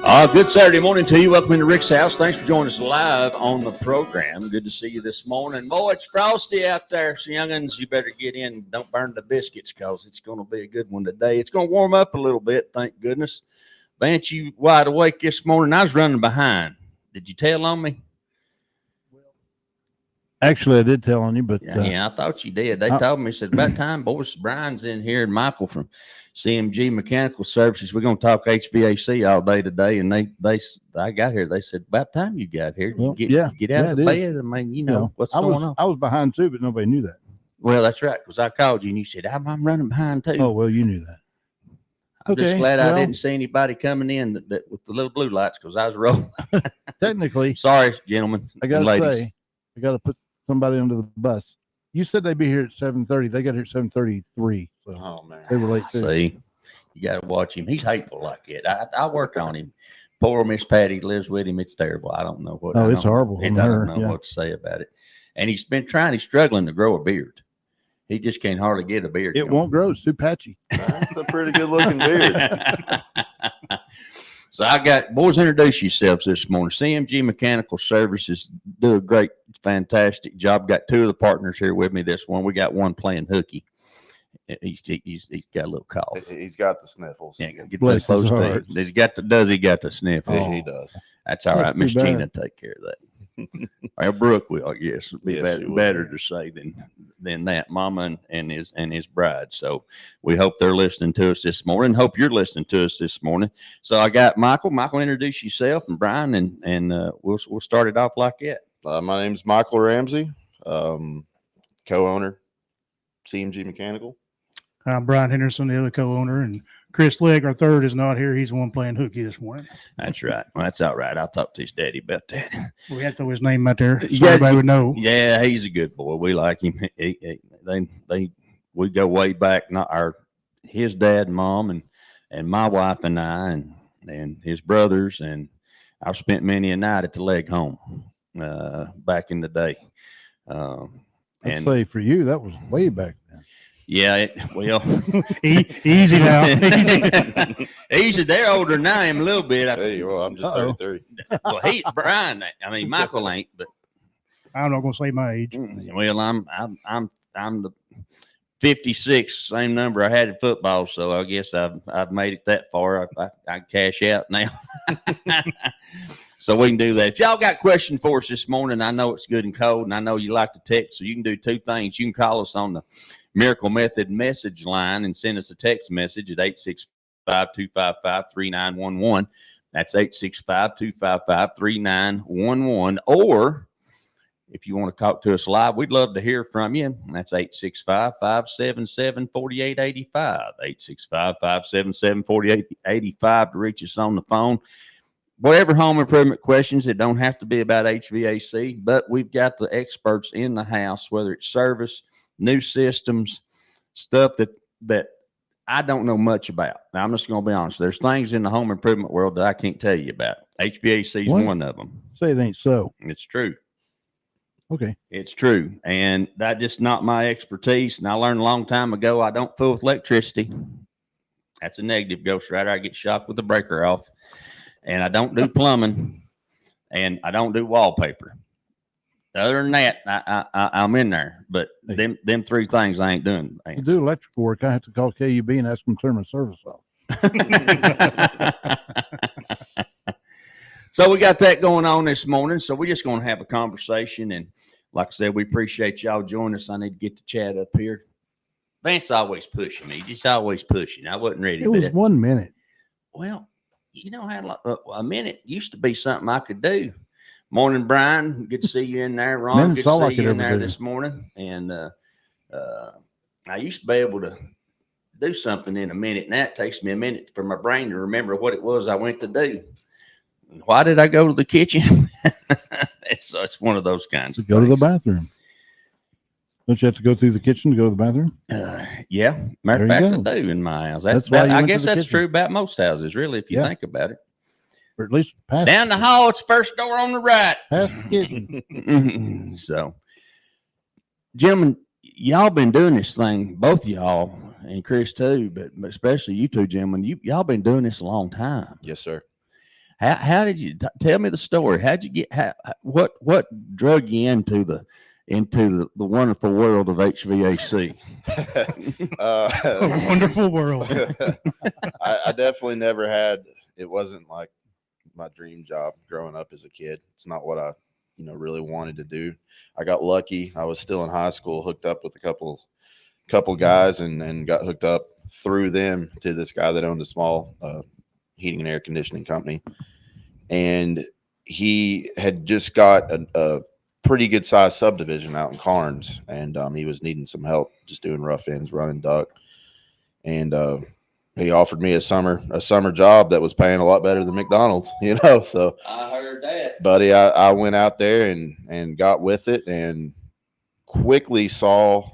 Good Saturday morning to you. Welcome into Rick's house. Thanks for joining us live on the program. Good to see you this morning. Boy, it's frosty out there. So, young'uns, you better get in. Don't burn the biscuits because it's going to be a good one today. It's going to warm up a little bit, thank goodness. Vance, you wide awake this morning? I was running behind. Did you tell on me? Actually, I did tell on you, but yeah, I thought you did. They told me, said about time, boys. Brian's in here and Michael from CMG Mechanical Services. We're going to talk HVAC all day today. And I got here. They said about time you got here. Well, get out of the bed. I mean, you know what's going on. I was behind too, but nobody knew that. Well, that's right, because I called you and you said I'm running behind too. Oh well, you knew that. I'm just glad I didn't see anybody coming in that with the little blue lights because I was rolling. Technically, sorry, gentlemen. I got to say, I got to put somebody under the bus. You said they'd be here at 7:30. They got here at 7:33. So oh man, they were late too. See, you got to watch him. He's hateful like that. I work on him. Poor Miss Patty lives with him. It's terrible. I don't know what. Oh, it's horrible. I don't know what to say about it. And he's been trying. He's struggling to grow a beard. He just can't hardly get a beard. It won't grow. It's too patchy. That's a pretty good looking beard. So I got, boys, introduce yourselves this morning. CMG Mechanical Services do a great, fantastic job. Got two of the partners here with me this one. We got one playing hooky. He's got a little cough. He's got the sniffles. Yeah, get close to him. He got the sniffles? Oh, he does. That's all right. Miss Gina take care of that. Well, Brooke will, I guess. It'd be better to say than that. Mama and his bride. So we hope they're listening to us this morning. Hope you're listening to us this morning. So I got Michael. Michael, introduce yourself, and Brian, and we'll start it off like that. My name's Michael Ramsey, co-owner, CMG Mechanical. I'm Brian Henderson, the other co-owner, and Chris Legg, our third, is not here. He's the one playing hooky this morning. That's right. Well, that's all right. I'll talk to his daddy about that. We had to throw his name out there so everybody would know. Yeah, he's a good boy. We like him. We go way back. Not his dad, and mom, and my wife and I, and his brothers, and I've spent many a night at the Legg home back in the day. I'd say for you that was way back then. Yeah, easy now. Easy. They're older than I am a little bit. Hey, well, I'm just 33. Well, Brian. I mean, Michael ain't, but I'm not going to say my age. Well, I'm the 56, same number I had in football. So I guess I've made it that far. I cash out now. So we can do that. If y'all got questions for us this morning, I know it's good and cold, and I know you like to text, so you can do two things. You can call us on the Miracle Method message line and send us a text message at 865-255-3911. That's 865-255-3911. Or if you want to talk to us live, we'd love to hear from you. That's 865-577-4885. 865-577-4885 to reach us on the phone. Whatever home improvement questions, it don't have to be about HVAC, but we've got the experts in the house, whether it's service, new systems, stuff that I don't know much about. Now, I'm just going to be honest. There's things in the home improvement world that I can't tell you about. HVAC is one of them. Say it ain't so. It's true. Okay. It's true. And that's just not my expertise. And I learned a long time ago, I don't fool with electricity. That's a negative, Ghost Rider. I get shocked with the breaker off. And I don't do plumbing, and I don't do wallpaper. Other than that, I'm in there. But them three things I ain't doing. To do electrical work, I have to call KUB and ask them to turn my service off. So we got that going on this morning. So we're just going to have a conversation. And like I said, we appreciate y'all joining us. I need to get the chat up here. Vance always pushing me. He's always pushing. I wasn't ready. It was 1 minute. Well, you know how a minute used to be something I could do. Morning, Brian. Good to see you in there. Ron, good to see you in there this morning. And I used to be able to do something in a minute. Now it takes me a minute for my brain to remember what it was I went to do. Why did I go to the kitchen? It's one of those kinds of go to the bathroom. Don't you have to go through the kitchen to go to the bathroom? Yeah. Matter of fact, I do in my house. I guess that's true about most houses, really, if you think about it. Or at least past down the hall, it's first door on the right. Past the kitchen. So, gentlemen, y'all been doing this thing, both of y'all, and Chris too, but especially you two gentlemen, y'all been doing this a long time. Yes, sir. How did you tell me the story? How'd you get? What drug you into the wonderful world of HVAC? A wonderful world. I definitely never had. It wasn't like my dream job growing up as a kid. It's not what I really wanted to do. I got lucky. I was still in high school, hooked up with a couple guys, and got hooked up through them to this guy that owned a small heating and air conditioning company. And he had just got a pretty good sized subdivision out in Carnes, and he was needing some help just doing rough ends, running duct. And he offered me a summer job that was paying a lot better than McDonald's, So I heard that, buddy, I went out there and got with it, and quickly saw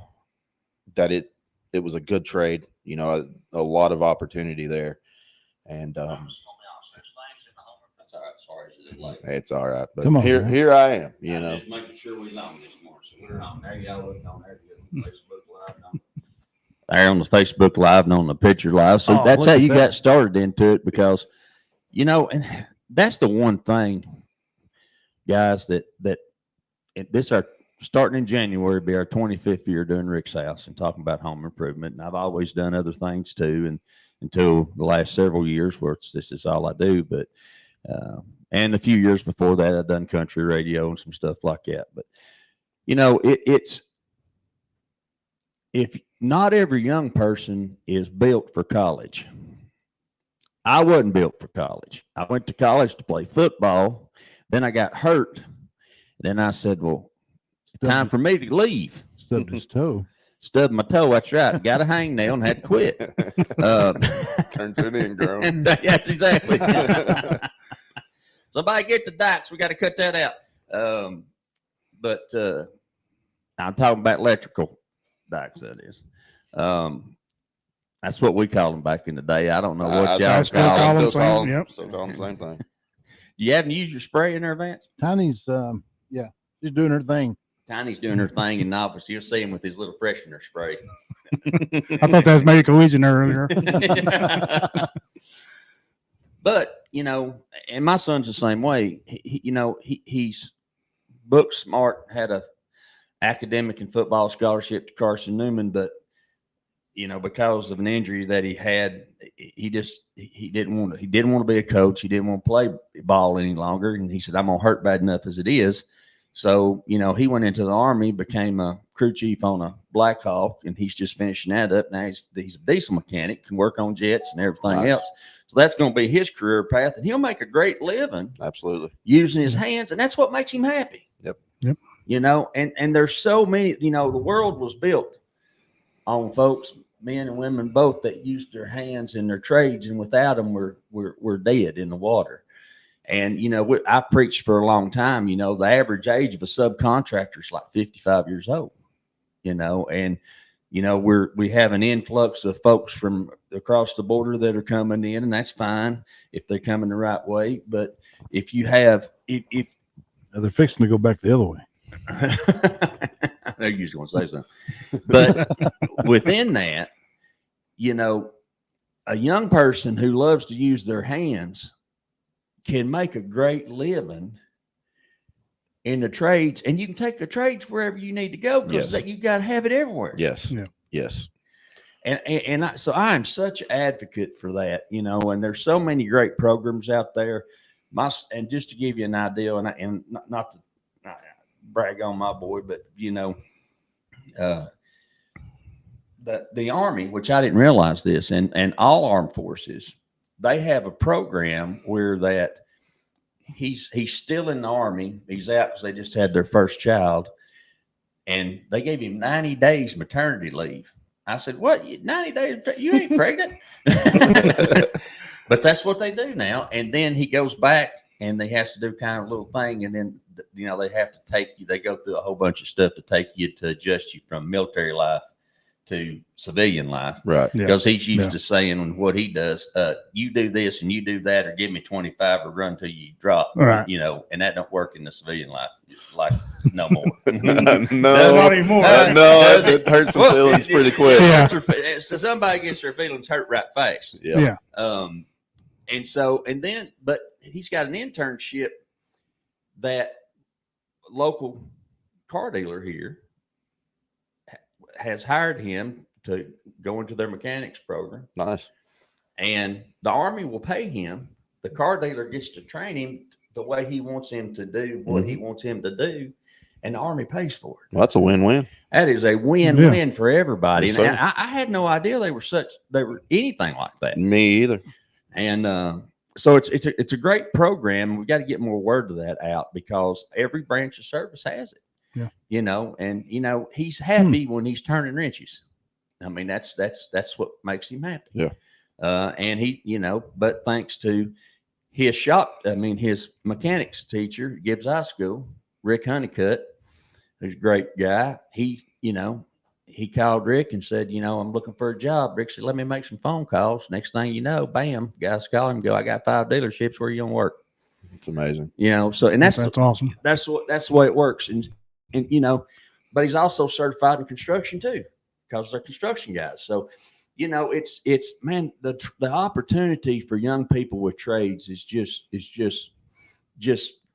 that it was a good trade, a lot of opportunity there. And it's all right, but Come on, here I am, Just making sure we long this morning. So we're on there. Y'all looking on there. Facebook Live. There on the Facebook Live and on the picture live. So that's how you got started into it, because, and that's the one thing, guys, that this are starting in January, be our 25th year doing Rick's House and talking about home improvement. And I've always done other things too, and until the last several years where this is all I do. But and a few years before that, I've done country radio and some stuff like that. But it's if not every young person is built for college. I wasn't built for college. I went to college to play football. Then I got hurt. Then I said, well, it's time for me to leave. Stubbed his toe. Stubbed my toe. That's right. Got a hangnail and had to quit. Turned to an ingrown. That's exactly. Somebody get the dikes. We got to cut that out. But I'm talking about electrical dikes, that is. That's what we call them back in the day. I don't know what y'all still call call them. Still call them. Yep. Still call them the same thing. You haven't used your spray in there, Vance? Tiny's, she's doing her thing. Tiny's doing her thing in the office. You'll see him with his little freshener spray. I thought that was maybe cohesion earlier. But, and my son's the same way. He's book smart, had a academic and football scholarship to Carson Newman, but, because of an injury that he had, he didn't want to be a coach. He didn't want to play ball any longer. And he said, I'm going to hurt bad enough as it is. So, he went into the Army, became a crew chief on a Black Hawk, and he's just finishing that up. Now he's a diesel mechanic, can work on jets and everything else. So that's going to be his career path, and he'll make a great living. Absolutely. Using his hands, and that's what makes him happy. Yep. And there's so many, the world was built on folks, men and women both, that used their hands in their trades, and without them, we're dead in the water. And, I preached for a long time, the average age of a subcontractor is like 55 years old, and, we have an influx of folks from across the border that are coming in, and that's fine if they're coming the right way. But if you have, if They're fixing to go back the other way. I know you just want to say something, but within that, a young person who loves to use their hands can make a great living in the trades, and you can take the trades wherever you need to go, because you got to have it everywhere. Yes. Yeah. Yes. So I am such an advocate for that, and there's so many great programs out there. And just to give you an idea, and not to brag on my boy, but the Army, which I didn't realize this, and all armed forces, they have a program where that he's still in the Army. He's out because they just had their first child, and they gave him 90 days maternity leave. I said, what, 90 days? You ain't pregnant? But that's what they do now. And then he goes back, and they has to do kind of a little thing. And then, they have to take you, they go through a whole bunch of stuff to take you to adjust you from military life to civilian life. Right. Yeah. Because he's used to saying what he does, you do this and you do that, or give me 25 or run till you drop, right. And that don't work in the civilian life, like no more. No, Not anymore. No, it hurts some feelings pretty quick. Yeah. So somebody gets their feelings hurt right fast. Yeah. And then, but he's got an internship that local car dealer here has hired him to go into their mechanics program. Nice. And the Army will pay him. The car dealer gets to train him the way he wants him to do what he wants him to do. And the Army pays for it. Well, that's a win-win. That is a win-win for everybody. Yes, and sir. I had no idea they were anything like that. Me either. And so it's a great program. We got to get more word of that out because every branch of service has it. Yeah. You know, and you know, he's happy when he's turning wrenches. I mean, that's what makes him happy. Yeah. And he, you know, but thanks to his his mechanics teacher, Gibbs High School, Rick Honeycutt, who's a great guy. He, you know, he called Rick and said, you know, I'm looking for a job. Rick said, let me make some phone calls. Next thing you know, bam, guys call him and go, I got 5 dealerships. Where you gonna work? It's amazing. You know, so and that's awesome. That's the way it works. And you know, but he's also certified in construction too, because they're construction guys. So, you know, it's man, the opportunity for young people with trades is just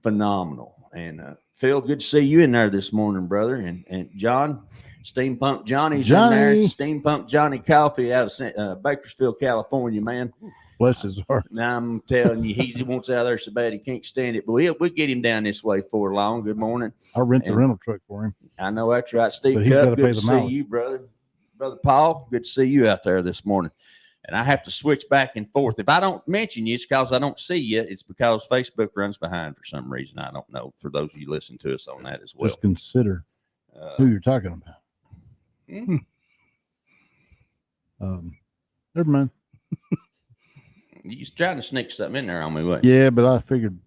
phenomenal. And Phil, good to see you in there this morning, brother. And John, Steampunk Johnny's in there. Steampunk Johnny Coffee out of Bakersfield, California, man. Bless his heart. Now I'm telling you, he wants out there so bad he can't stand it. But we'll get him down this way for long. Good morning. I'll rent the rental truck for him. I know that's right. Steve But he's Cup, gotta pay good the to see mileage. you, brother. Brother Paul, good to see you out there this morning. And I have to switch back and forth. If I don't mention you, it's because I don't see you. It's because Facebook runs behind for some reason. I don't know. For those of you listen to us on that as well. Just consider who you're talking about. Never mind. You was trying to sneak something in there on me, wasn't you? Yeah, but I figured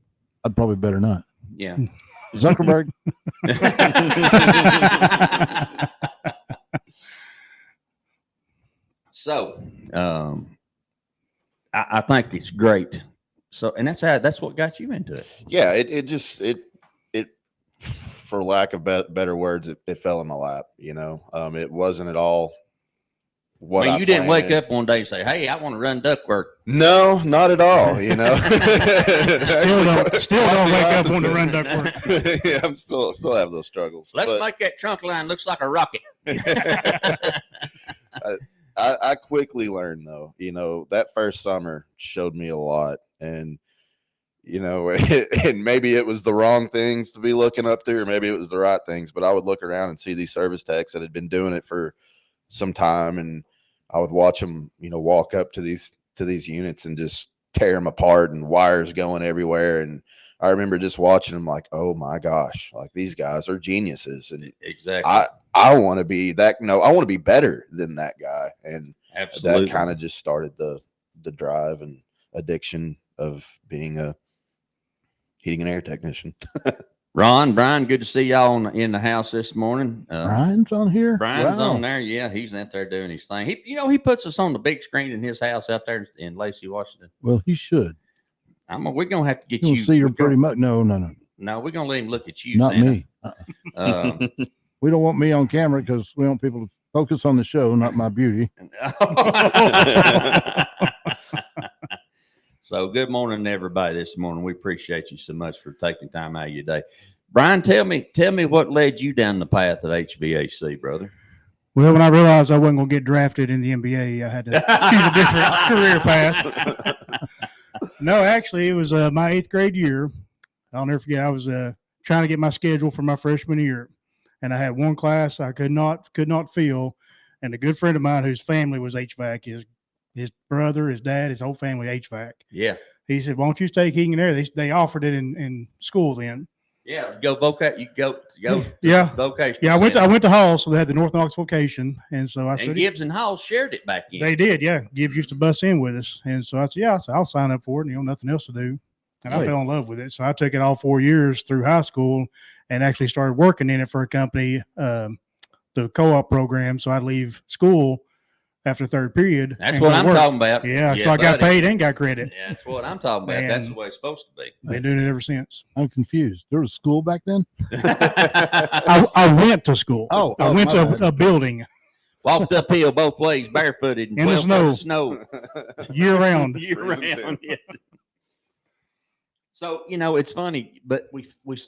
I'd probably better not. Yeah. Zuckerberg. So, I think it's great. So, and that's what got you into it. Yeah, it for lack of better words, it fell in my lap. You know, it wasn't at all what I mean, you didn't wake planned. up one day and say, "Hey, I want to run ductwork." No, not at all. You know, Still don't wake up wanting to run ductwork. Yeah, I'm still have those struggles. Let's but make that trunk line looks like a rocket. I quickly learned though. You know, that first summer showed me a lot, and you know, and maybe it was the wrong things to be looking up to, or maybe it was the right things. But I would look around and see these service techs that had been doing it for some time, and I would watch them, you know, walk up to these units and just tear them apart and wires going everywhere. And I remember just watching them like, oh my gosh, like these guys are geniuses. And Exactly. I want to be that. No, I want to be better than that guy. And Absolutely. that kind of just started the drive and addiction of being a heating and air technician. Ron, Brian, good to see y'all in the house this morning. Brian's on here. Brian's Wow. on there. Yeah, he's out there doing his thing. He puts us on the big screen in his house out there in Lacey, Washington. Well, he should. We're gonna have to get You'll you. see her we're gonna- pretty much. No. No, we're gonna let him look at you. Not Santa. me. Um, We don't want me on camera because we want people to focus on the show, not my beauty. So good morning to everybody this morning. We appreciate you so much for taking time out of your day. Brian, tell me what led you down the path of HVAC, brother. Well, when I realized I wasn't going to get drafted in the NBA, I had to choose a different career path. No, actually, it was my 8th grade year. I'll never forget. I was trying to get my schedule for my freshman year, and I had one class I could not fill. And a good friend of mine whose family was HVAC, his brother, his dad, his whole family HVAC. Yeah. He said, "Why don't you take heating and air?" They offered it in school then. Yeah. Go vocation. You go. Yeah. Vocation. Yeah, I went to Hall, so they had the North Knox vocation, and so I And said, Gibbs and Hall shared it back in. They did, yeah. Gibbs used to bus in with us. And so I said, yeah, I'll sign up for it. Nothing else to do. And I fell in love with it. So I took it all 4 years through high school and actually started working in it for a company, the co-op program. So I'd leave school after 3rd period. That's and what go to I'm work. talking about. Yeah, so I got buddy. paid and got credit. Yeah, that's what I'm talking about. That's Man. the way it's supposed to be. Been doing it ever since. I'm confused. There was school back then? I went to school. Oh, I went my to bad. a building Walked uphill both ways, barefooted, and In the 12 foot of snow year round. year round. Yeah. So, it's funny, but we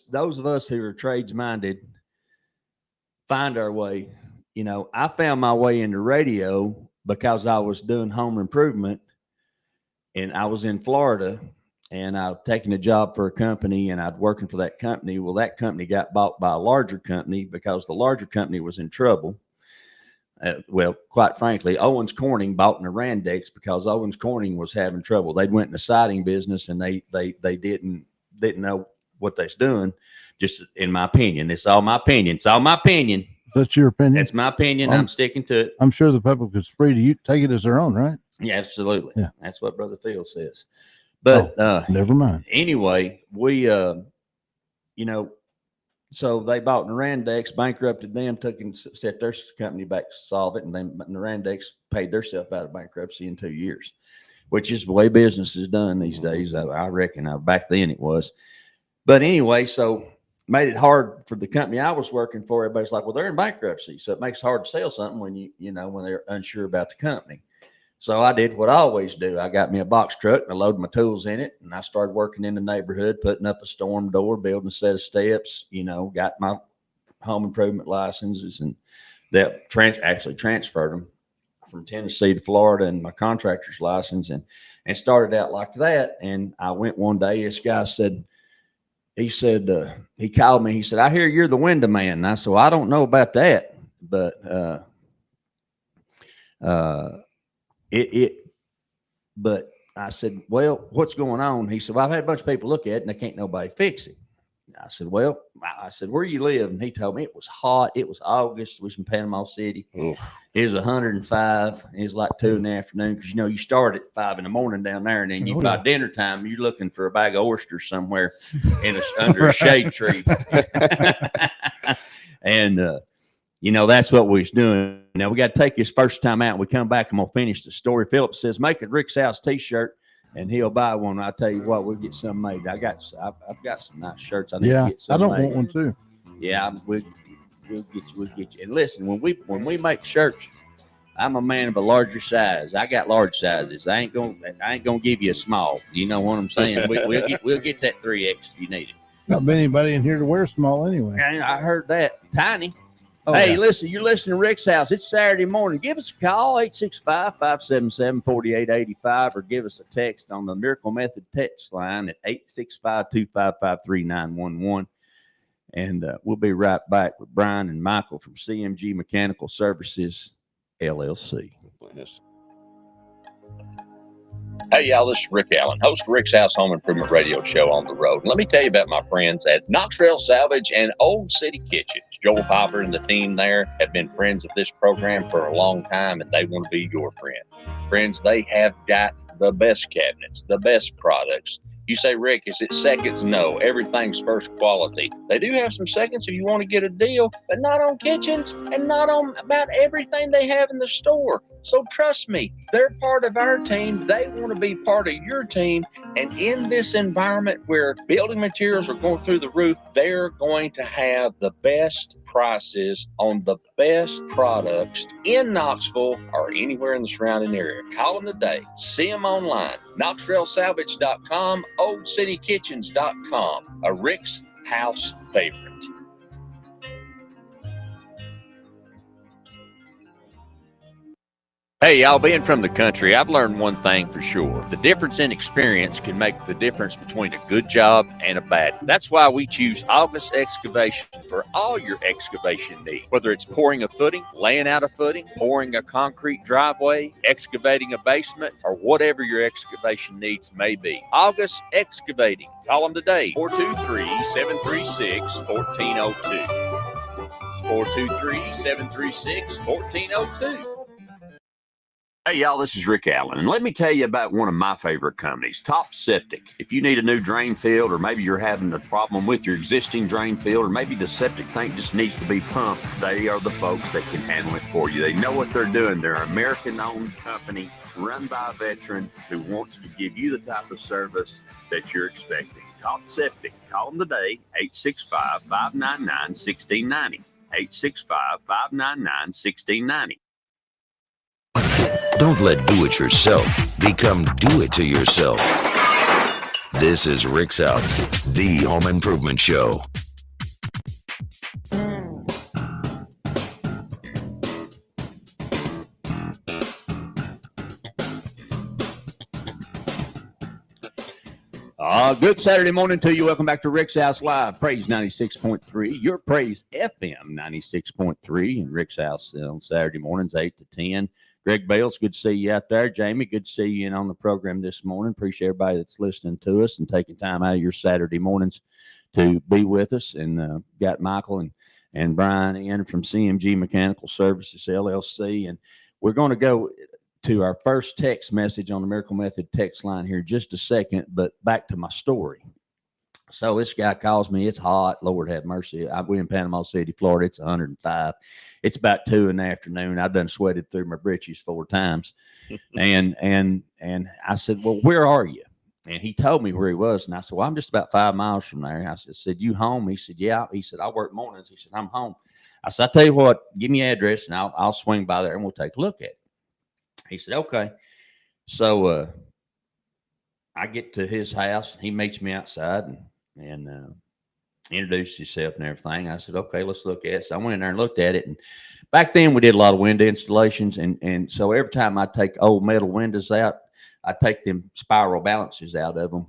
those of us who are trades minded find our way. I found my way into radio because I was doing home improvement, and I was in Florida, and I'd taken a job for a company, and I'd working for that company. Well, that company got bought by a larger company because the larger company was in trouble. Well, quite frankly, Owens Corning bought Norandex because Owens Corning was having trouble. They'd went in the siding business, and they didn't know what they was doing. Just in my opinion, it's all my opinion. It's all my opinion. That's your opinion. That's my opinion. I'm sticking to it. I'm sure the public is free to take it as their own, right? Yeah, absolutely. Yeah, that's what Brother Phil says. But never mind. Anyway, we so they bought Norandex, bankrupted them, set their company back to solve it, and then Norandex paid themselves out of bankruptcy in 2 years, which is the way business is done these days. I reckon. Back then it was. But anyway, so made it hard for the company I was working for. Everybody's like, well, they're in bankruptcy, so it makes it hard to sell something when when they're unsure about the company. So I did what I always do. I got me a box truck and I loaded my tools in it, and I started working in the neighborhood, putting up a storm door, building a set of steps, got my home improvement licenses, and that actually transferred them from Tennessee to Florida, and my contractor's license, and started out like that. And I went one day, this guy said, he called me, he said, I hear you're the window man. And I said, well, I don't know about that, but but I said, well, what's going on? He said, well, I've had a bunch of people look at it and they can't nobody fix it. I said, where you live? And he told me it was hot. It was August. We was in Panama City. Ooh. It was 105. It was like 2 in the afternoon. Cause you start at 5 in the morning down there, and then by dinner time, you're looking for a bag of oysters somewhere under a shade tree. And, that's what we was doing. Now we got to take his first time out. We come back, I'm going to finish the story. Philip says, make a Rick's House t-shirt and he'll buy one. I'll tell you what, we'll get some made. I've got some nice shirts. I need to get some I don't made. want one too. Yeah. We'll get you. And listen, when we make shirts, I'm a man of a larger size. I got large sizes. I ain't gonna give you a small. You know what I'm saying? We'll get that 3X if you need it. Not been anybody in here to wear small anyway. I heard that. Tiny. Oh, hey, yeah. Listen, you're listening to Rick's House. It's Saturday morning. Give us a call, 865-577-4885, or give us a text on the Miracle Method text line at 865-255-3911. And we'll be right back with Brian and Michael from CMG Mechanical Services, LLC. Hey, y'all, this is Rick Allen, host of Rick's House Home Improvement Radio Show on the road. And let me tell you about my friends at Knox Rail Salvage and Old City Kitchens. Joel Popper and the team there have been friends of this program for a long time, and they want to be your friend. Friends, they have got the best cabinets, the best products. You say, Rick, is it seconds? No, everything's first quality. They do have some seconds if you want to get a deal, but not on kitchens and not on about everything they have in the store. So trust me, they're part of our team. They want to be part of your team. And in this environment where building materials are going through the roof, they're going to have the best prices on the best products in Knoxville or anywhere in the surrounding area. Call them today. See them online. KnoxRailSalvage.com, OldCityKitchens.com. A Rick's House favorite. Hey, y'all, being from the country, I've learned one thing for sure. The difference in experience can make the difference between a good job and a bad. That's why we choose August Excavation for all your excavation needs. Whether it's pouring a footing, laying out a footing, pouring a concrete driveway, excavating a basement, or whatever your excavation needs may be. August Excavating. Call them today, 423-736-1402. 423-736-1402. Hey, y'all, this is Rick Allen, and let me tell you about one of my favorite companies, Top Septic. If you need a new drain field, or maybe you're having a problem with your existing drain field, or maybe the septic tank just needs to be pumped, they are the folks that can handle it for you. They know what they're doing. They're an American-owned company run by a veteran who wants to give you the type of service that you're expecting. Top Septic. Call them today, 865-599-1690. 865-599-1690. Don't let do-it-yourself become do-it-to-yourself. This is Rick's House, the home improvement show. Good Saturday morning to you. Welcome back to Rick's House Live, Praise 96.3, your Praise FM 96.3, and Rick's House on Saturday mornings, 8 to 10. Greg Bales, good to see you out there. Jamie, good to see you in on the program this morning. Appreciate everybody that's listening to us and taking time out of your Saturday mornings to be with us. And got Michael and Brian in from CMG Mechanical Services, LLC. And we're going to go to our first text message on the Miracle Method text line here in just a second, but back to my story. So this guy calls me. It's hot. Lord have mercy. We're in Panama City, Florida. It's 105. It's about 2 in the afternoon. I've done sweated through my britches 4 times. and I said, well, where are you? And he told me where he was. And I said, well, I'm just about 5 miles from there. I said, you home? He said, yeah. He said, I work mornings. He said, I'm home. I said, I'll tell you what, give me your address and I'll swing by there and we'll take a look at it. He said, okay. So I get to his house. He meets me outside and introduced himself and everything. I said, okay, let's look at it. So I went in there and looked at it. And back then we did a lot of window installations. And so every time I take old metal windows out, I take them spiral balances out of them.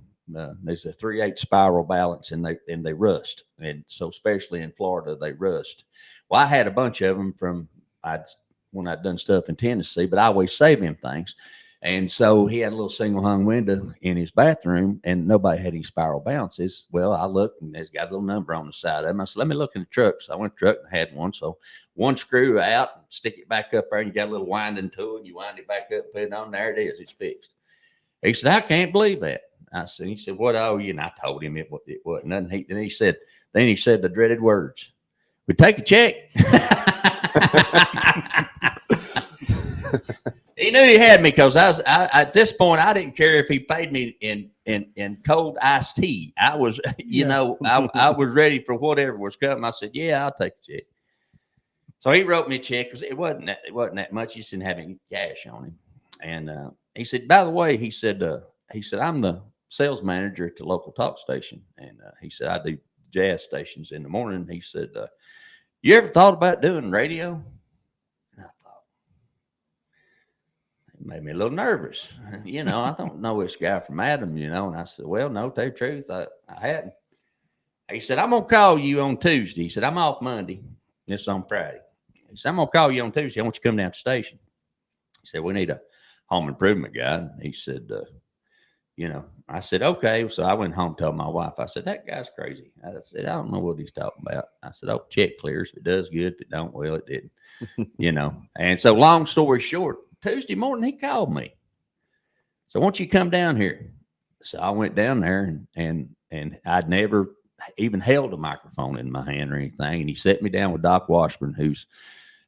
There's a 3/8 spiral balance and they rust. And so especially in Florida, they rust. Well, I had a bunch of them from when I'd done stuff in Tennessee, but I always save them things. And so he had a little single hung window in his bathroom and nobody had any spiral balances. Well, I looked and there's got a little number on the side of them. I said, let me look in the truck. So I went to the truck and had one. So one screw out, stick it back up there and you got a little winding tool and you wind it back up, put it on. There it is. It's fixed. He said, I can't believe that. He said, what owe you? And I told him it wasn't nothing. Then he said the dreaded words. We take a check. He knew he had me because I was at this point. I didn't care if he paid me in cold iced tea. I was, I was ready for whatever was coming. I said, "Yeah, I'll take a check." So he wrote me a check because it wasn't that much. He just didn't have any cash on him. And he said, "By the way," he said, "I'm the sales manager at the local talk station." And he said, "I do jazz stations in the morning." He said, "You ever thought about doing radio?" Made me a little nervous. I don't know this guy from Adam, and I said, well, no, tell you the truth, I hadn't. He said, I'm going to call you on Tuesday. He said, I'm off Monday. It's on Friday. He said, I'm going to call you on Tuesday. I want you to come down to the station. He said, we need a home improvement guy. He said, I said, okay. So I went home and told my wife, I said, that guy's crazy. I said, I don't know what he's talking about. I said, oh, check clears. If it does good, if it don't, well, it didn't, And so long story short, Tuesday morning, he called me. So why don't you come down here? So I went down there and I'd never even held a microphone in my hand or anything. And he set me down with Doc Washburn, who's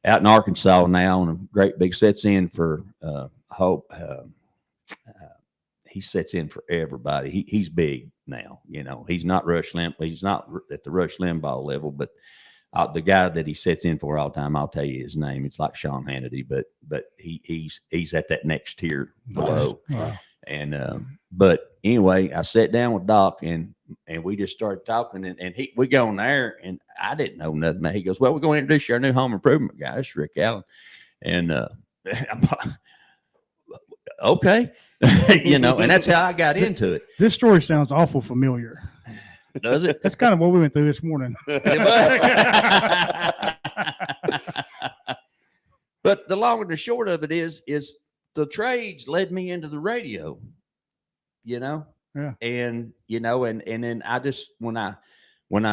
out in Arkansas now and a great big sets in for Hope. He sets in for everybody. He's big now. He's not Rush Limbaugh. He's not at the Rush Limbaugh level, but the guy that he sets in for all the time, I'll tell you his name. It's like Sean Hannity, but he's at that next tier below. Wow. And but anyway, I sat down with Doc and we just started talking and we go in there and I didn't know nothing. He goes, well, we're going to introduce you our new home improvement guy. It's Rick Allen. And I'm like, okay. And that's how I got into it. This story sounds awful familiar. Does it? That's kind of what we went through this morning. But the long and the short of it is the trades led me into the radio, Yeah. And, and then I just, when I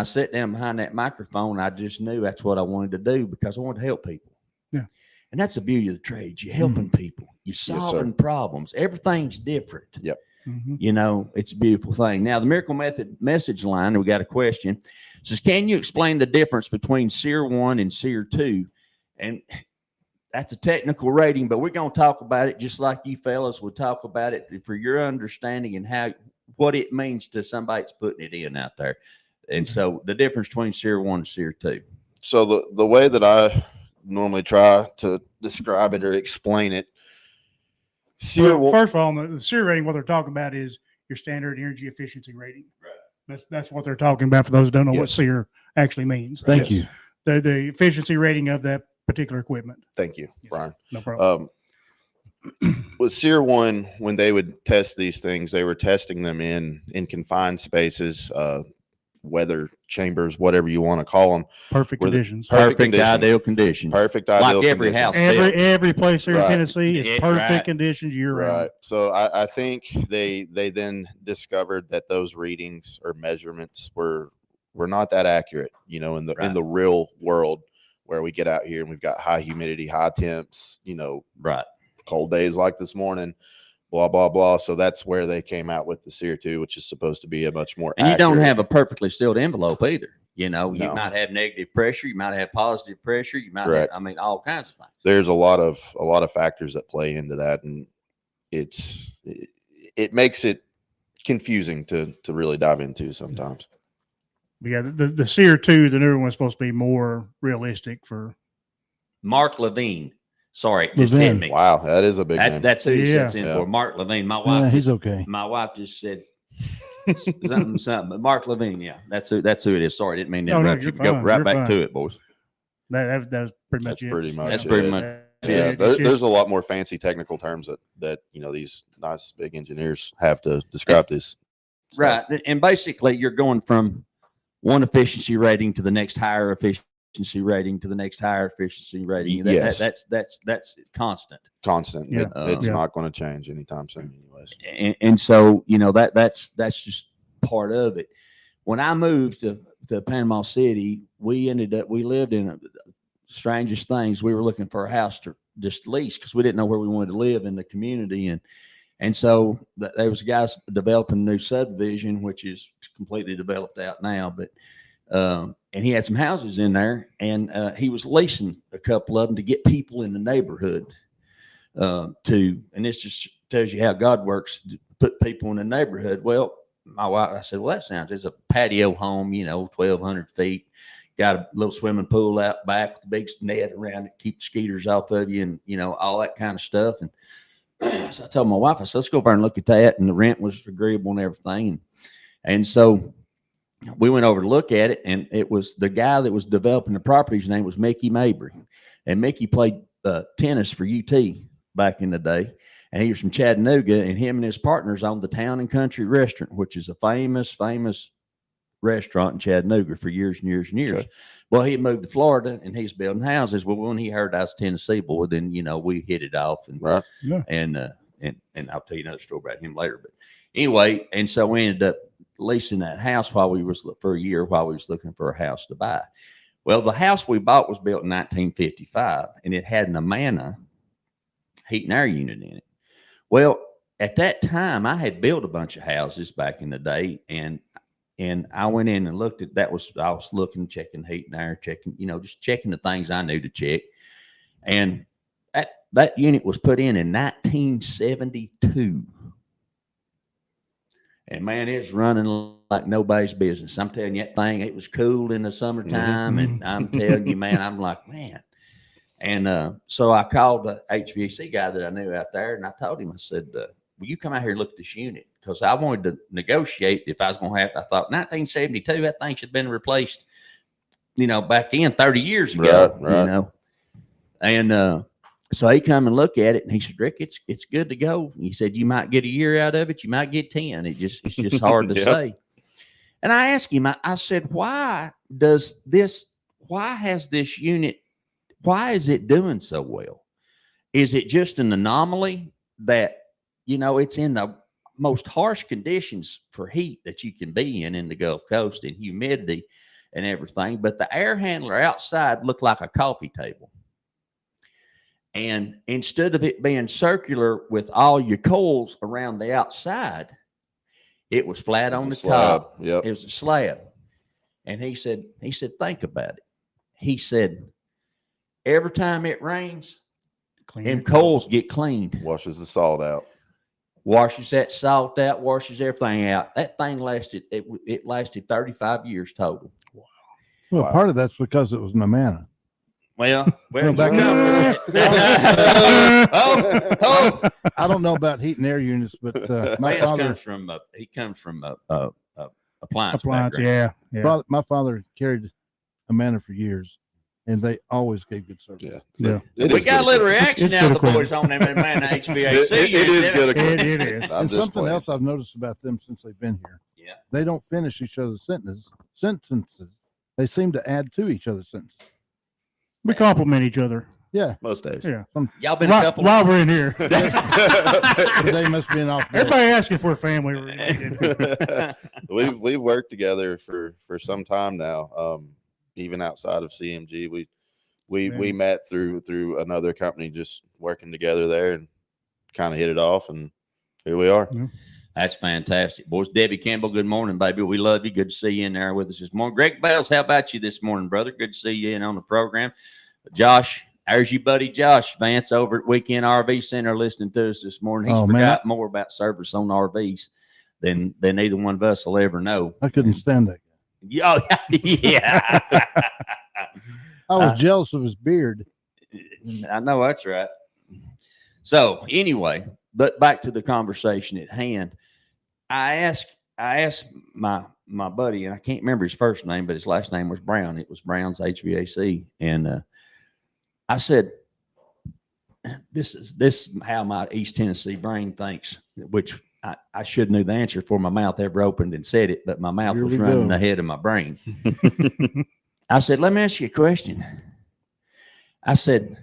sat down behind that microphone, I just knew that's what I wanted to do because I wanted to help people. Yeah. And that's the beauty of the trades. You're helping people. You're solving problems. Everything's different. Yep. Mm-hmm. It's a beautiful thing. Now, the Miracle Method message line, we got a question. It says, can you explain the difference between SEER 1 and SEER 2? And that's a technical rating, but we're going to talk about it just like you fellas would talk about it for your understanding and what it means to somebody that's putting it in out there. And so the difference between SEER 1 and SEER 2. So the way that I normally try to describe it or explain it, First of all, the SEER rating, what they're talking about is your standard energy efficiency rating. Right. That's what they're talking about for those who don't know what SEER actually means. Thank you. The efficiency rating of that particular equipment. Thank you, Yes, Brian. No problem. With SEER 1, when they would test these things, they were testing them in confined spaces, weather chambers, whatever you want to call them. Perfect were the- conditions. Perfect Perfect conditions. ideal conditions. Perfect Like ideal every conditions. house. Every place here Right. in Tennessee is Yeah, perfect right. conditions year round. Right. So I think they then discovered that those readings or measurements were not that accurate, you know, in the Right. real world where we get out here and we've got high humidity, high temps, you know, Right. cold days like this morning, blah, blah, blah. So that's where they came out with the SEER 2, which is supposed to be a much more And you don't accurate- have a perfectly sealed envelope either. You know, you No. might have negative pressure, you might have positive pressure, you might Correct. have, I mean, all kinds of things. there's a lot of factors that play into that, and it makes it confusing to really dive into sometimes. But yeah, the SEER 2, the newer one's supposed to be more realistic for. Mark Levine. Sorry, it just hit Levine. me. Wow, that is a big name. That's who he Yeah. sits in Yeah. for. Mark Levine. My Yeah, wife. he's okay. My wife just said something. But Mark Levine. Yeah, that's who it is. Sorry, didn't mean to No, interrupt you're you. Go fine, right you're back fine. to it, boys. That was pretty much That's it. pretty much That's it. pretty much. Yeah, It's there's just- a lot more fancy technical terms that you know these nice big engineers have to describe this. stuff. Right, and basically, you're going from one efficiency rating to the next higher efficiency rating to the next higher efficiency rating. Yes. That's constant. Constant. Yeah. It's Yeah. not going to change anytime soon, anyways. And so you know that's just part of it. When I moved to Panama City, we lived in strangest things. We were looking for a house to just lease because we didn't know where we wanted to live in the community, and so there was guys developing a new subdivision, which is completely developed out now, but and he had some houses in there, and he was leasing a couple of them to get people in the neighborhood and this just tells you how God works, to put people in the neighborhood. Well, my wife, I said, well, it's a patio home, you know, 1,200 feet, got a little swimming pool out back with a big net around it, keep mosquitoes off of you, and, you know, all that kind of stuff. And so I told my wife, I said, let's go over and look at that. And the rent was agreeable and everything. And so we went over to look at it, and it was the guy that was developing the property. His name was Mickey Mabry. And Mickey played tennis for UT back in the day. And he was from Chattanooga, and him and his partners owned the Town and Country Restaurant, which is a famous restaurant in Chattanooga for years and years and years. Okay. Well, he moved to Florida, and he's building houses. Well, when he heard I was a Tennessee boy, then, you know, we hit it off. And Right. and I'll tell you another story about him later. But anyway, and so we ended up leasing that house for a year while we was looking for a house to buy. Well, the house we bought was built in 1955, and it had an Amana heat and air unit in it. Well, at that time, I had built a bunch of houses back in the day, and I went in and looked at that. I was looking, checking heat and air, checking, you know, just checking the things I knew to check. And that unit was put in 1972. And man, it's running like nobody's business. I'm telling you, that thing, it was cool in the summertime. And I'm telling you, man, I'm like, man. And so I called the HVAC guy that I knew out there, and I told him, I said, will you come out here and look at this unit? Because I wanted to negotiate if I was going to have, I thought 1972, that thing should have been replaced, you know, back in 30 years ago, Right. you know. And so he come and look at it, and he said, Rick, it's good to go. And he said, you might get a year out of it. You might get 10. It's just hard to Yep. say. And I asked him, I said, why has this unit, why is it doing so well? Is it just an anomaly that, you know, it's in the most harsh conditions for heat that you can be in the Gulf Coast, and humidity and everything, but the air handler outside looked like a coffee table. And instead of it being circular with all your coils around the outside, it was flat on the It's a slab. top. Yep. It was a slab. And he said, think about it. He said, every time it rains, Clean them your coils get cleaned. Washes the salt out. Washes that salt out, washes everything out. That thing lasted, it lasted 35 years total. Well, Wow. part of that's because it was an Amana. Well, where back oh, I don't know about heat and air units, but my Lance father, comes from he comes from appliance Appliance, background. yeah. my father carried a Manor for years, and they always gave good service. Yeah. It We is got a good little equipment. reaction It's out of the good boys on them man HVAC. It is good equipment. It is. I'm And just something playing. else I've noticed about them since they've been here, Yeah. they don't finish each other's sentences. They seem to add to each other's sentences. We compliment each other. Yeah, Most days. Yeah. Y'all been a While, couple. while we're in here. today must be an off day. Everybody asking for a family reunion. We've worked together for some time now. Even outside of CMG, we met through another company, just working together there, and kind of hit it off, and here we are. That's fantastic, boys. Debbie Campbell, good morning, baby. We love you. Good to see you in there with us this morning. Greg Bales, how about you this morning, brother? Good to see you in on the program. Josh, there's your buddy Josh Vance over at Weekend RV Center listening to us this morning. He's forgot more about service on RVs than either one of us will ever know. I couldn't stand that guy. Yeah. I was jealous of his beard. I know that's right. So anyway, but back to the conversation at hand. I asked my buddy, and I can't remember his first name, but his last name was Brown. It was Brown's HVAC. And I said, this is how my East Tennessee brain thinks, which I should know the answer before my mouth ever opened and said it, but my mouth was running ahead of my brain. I said, let me ask you a question. I said,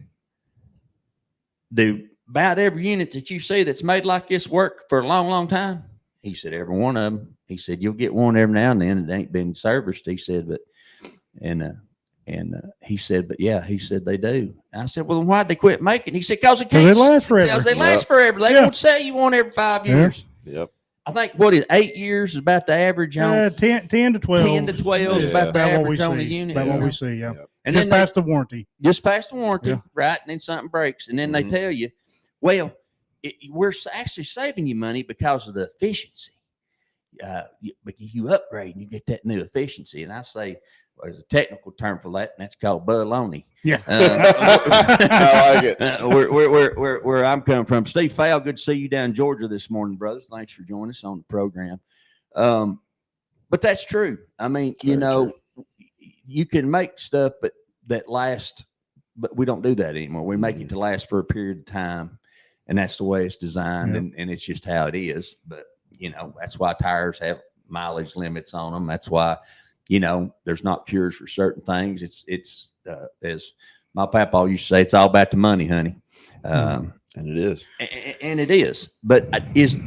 do about every unit that you see that's made like this work for a long, long time? He said, every one of them. He said, you'll get one every now and then. It ain't been serviced. He said, but, he said, but yeah, he said they do. I said, well, then why'd they quit making? He said, because They last forever. Because they last forever. They won't sell you one every 5 years. Yep. I think what is 8 years is about the average on 10 to 12. 10 to 12 is about the About what we average on the see. unit. About you what know? we see, yeah. Yep. And Just then past the warranty. just past the warranty, Yeah. right? And then something breaks, and then they tell you, well, we're actually saving you money because of the efficiency. But you upgrade and you get that new efficiency. And I say, well, there's a technical term for that, and that's called baloney. Yeah. I like it. Where I'm coming from. Steve Fowle, good to see you down in Georgia this morning, brothers. Thanks for joining us on the program. But that's true. I mean, you know, you can make stuff that lasts, but we don't do that anymore. We make it to last for a period of time, and that's the way it's designed, and it's just how it is. But, you know, that's why tires have mileage limits on them. That's why, you know, there's not cures for certain things. It's as my papa used to say, it's all about the money, honey. And it is. And it is. But is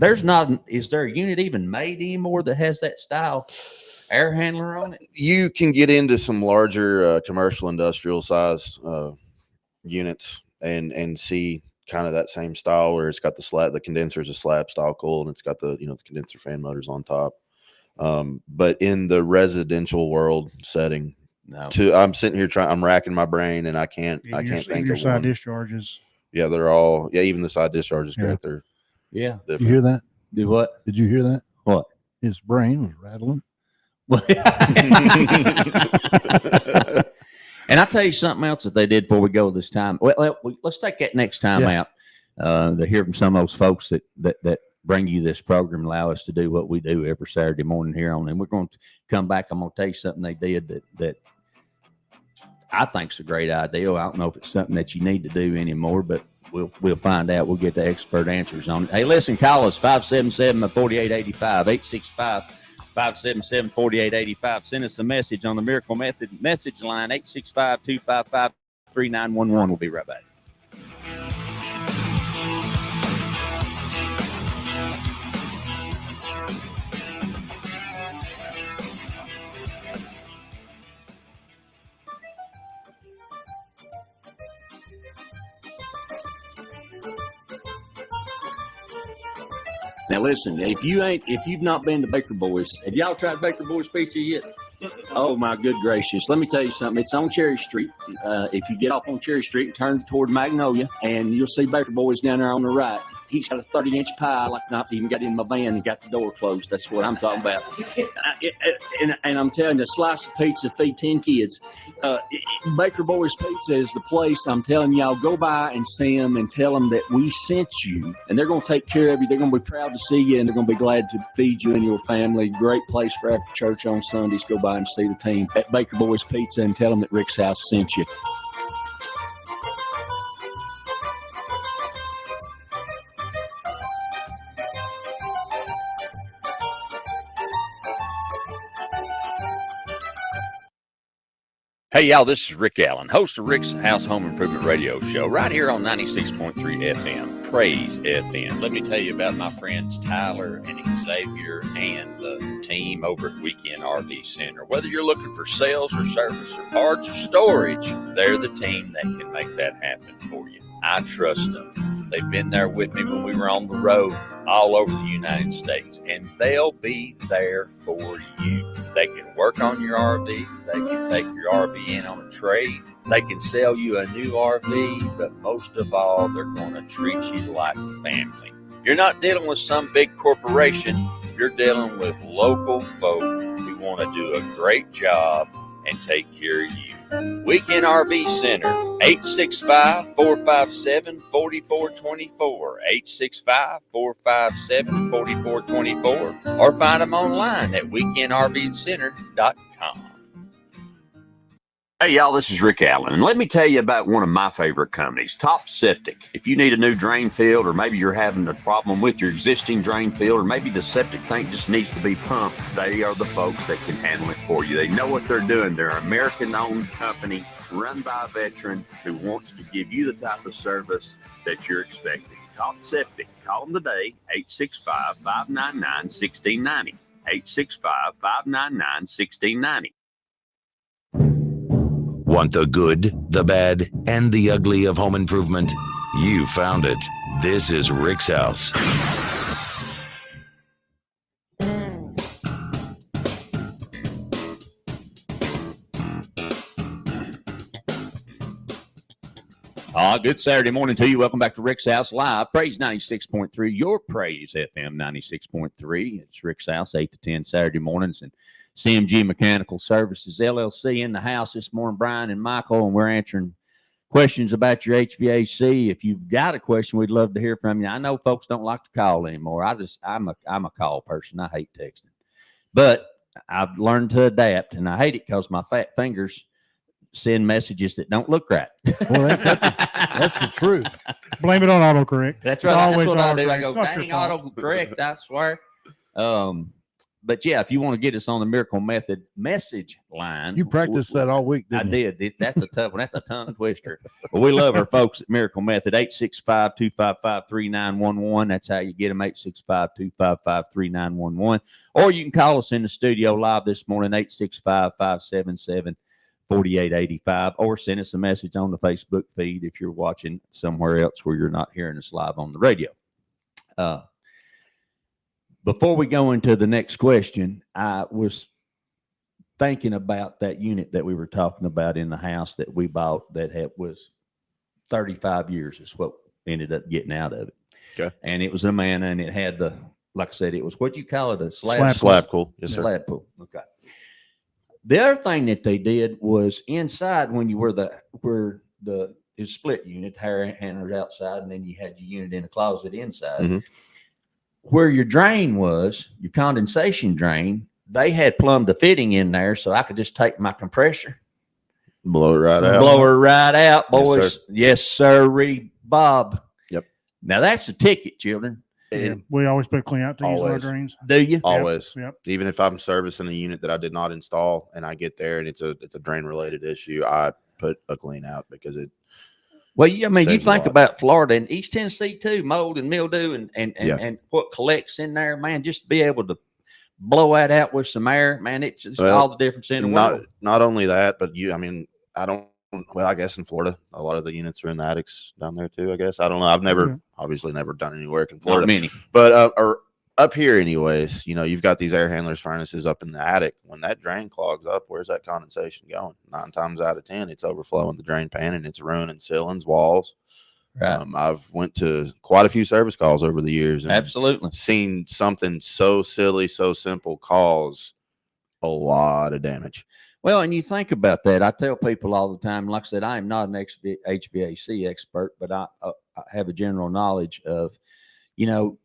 there a unit even made anymore that has that style air handler on it? You can get into some larger commercial industrial size units and see kind of that same style where it's got the condenser is a slab style coil, and it's got the condenser fan motors on top. But in the residential world setting, No. I'm sitting here I'm racking my brain, and I can't think your of side one. discharges. Yeah, they're all even the side discharge is great. They're Yeah. Did different. you hear that? Do what? Did you hear that? What? His brain was rattling. And I'll tell you something else that they did before we go this time. Well, let's take that next time out to hear from some of those folks that bring you this program, allow us to do what we do every Saturday morning here on. And we're going to come back. I'm going to tell you something they did that I think is a great idea. I don't know if it's something that you need to do anymore, but we'll find out. We'll get the expert answers on it. Hey, listen, call us 577-4885, 865-577-4885. Send us a message on the Miracle Method message line, 865-255-3911. We'll be right back. Now listen, if you've not been to Baker Boys, have y'all tried Baker Boys pizza yet? Oh my good gracious. Let me tell you something. It's on Cherry Street. If you get off on Cherry Street and turn toward Magnolia, and you'll see Baker Boys down there on the right. he's got a 30-inch pie, like not even got in my van and got the door closed. That's what I'm talking about. And I'm telling you, a slice of pizza feed 10 kids. Baker Boys Pizza is the place. I'm telling y'all, go by and see them and tell them that we sent you, and they're going to take care of you. They're going to be proud to see you, and they're going to be glad to feed you and your family. Great place for after church on Sundays. Go by and see the team at Baker Boys Pizza and tell them that Rick's House sent you. Hey, y'all, this is Rick Allen, host of Rick's House Home Improvement Radio Show, right here on 96.3 FM, Praise FM. Let me tell you about my friends Tyler and Xavier and the team over at Weekend RV Center. Whether you're looking for sales or service or parts or storage, they're the team that can make that happen for you. I trust them. They've been there with me when we were on the road all over the United States, and they'll be there for you. They can work on your RV. They can take your RV in on a trade. They can sell you a new RV, but most of all, they're going to treat you like family. You're not dealing with some big corporation. You're dealing with local folk who want to do a great job and take care of you. Weekend RV Center, 865-457-4424, 865-457-4424, or find them online at weekendrvcenter.com. Hey, y'all, this is Rick Allen, and let me tell you about one of my favorite companies, Top Septic. If you need a new drain field, or maybe you're having a problem with your existing drain field, or maybe the septic tank just needs to be pumped, they are the folks that can handle it for you. They know what they're doing. They're an American-owned company run by a veteran who wants to give you the type of service that you're expecting. Top Septic. Call them today, 865-599-1690, 865-599-1690. Want the good, the bad, and the ugly of home improvement? You found it. This is Rick's House. Good Saturday morning to you. Welcome back to Rick's House Live. Praise 96.3, your Praise FM 96.3. It's Rick's House, 8 to 10 Saturday mornings. And CMG Mechanical Services, LLC, in the house this morning, Brian and Michael, and we're answering questions about your HVAC. If you've got a question, we'd love to hear from you. I know folks don't like to call anymore. I'm a call person. I hate texting. But I've learned to adapt, and I hate it because my fat fingers send messages that don't look right. Well, that's the truth. Blame it on autocorrect. That's right. That's what I do. I autocorrect. go, It's not your dang, fault. autocorrect, I swear. But yeah, if you want to get us on the Miracle Method message line. You practiced that all week, I didn't you? did. That's a tough one. That's a tongue twister. But we love our folks at Miracle Method, 865-255-3911. That's how you get them, 865-255-3911. Or you can call us in the studio live this morning, 865-577-4885, or send us a message on the Facebook feed if you're watching somewhere else where you're not hearing us live on the radio. Before we go into the next question, I was thinking about that unit that we were talking about in the house that we bought that was 35 years is what ended up getting out of it. Okay. And it was an Amana, and it had the, like I said, it was, what'd you call it? A slab? Slab cool. Yes, sir. Slab pool. Okay. The other thing that they did was inside when you were the split unit, hair handlers outside, and then you had your unit in a closet inside. Mm-hmm. Where your drain was, your condensation drain, they had plumbed the fitting in there, so I could just take my compressor, Blow it right out. blow her right out, Yes, boys. sir. Yes, sir, Bob. Yep. Now that's a ticket, children. Yeah, we always put clean out things on our Always. drains. Do you? Always. Yep. Even if I'm servicing a unit that I did not install and I get there and it's a drain related issue, I put a clean out because it. Well, I mean, you Saves a think lot. about Florida and East Tennessee too, mold and mildew and Yeah. what collects in there, man. Just to be able to blow that out with some air, man. It's just Well, all the difference in the world. Not only that, but I guess in Florida, a lot of the units are in the attics down there too, I guess. I don't know. I've never, obviously never done any work in Not Florida, many. but or up here anyways, you've got these air handlers furnaces up in the attic. When that drain clogs up, where's that condensation going? 9 times out of 10, it's overflowing the drain pan and it's ruining ceilings, walls. Right. I've went to quite a few service calls over the years and Absolutely. seen something so silly, so simple cause a lot of damage. Well, and you think about that. I tell people all the time, like I said, I am not an HVAC expert, but I have a general knowledge of, you know,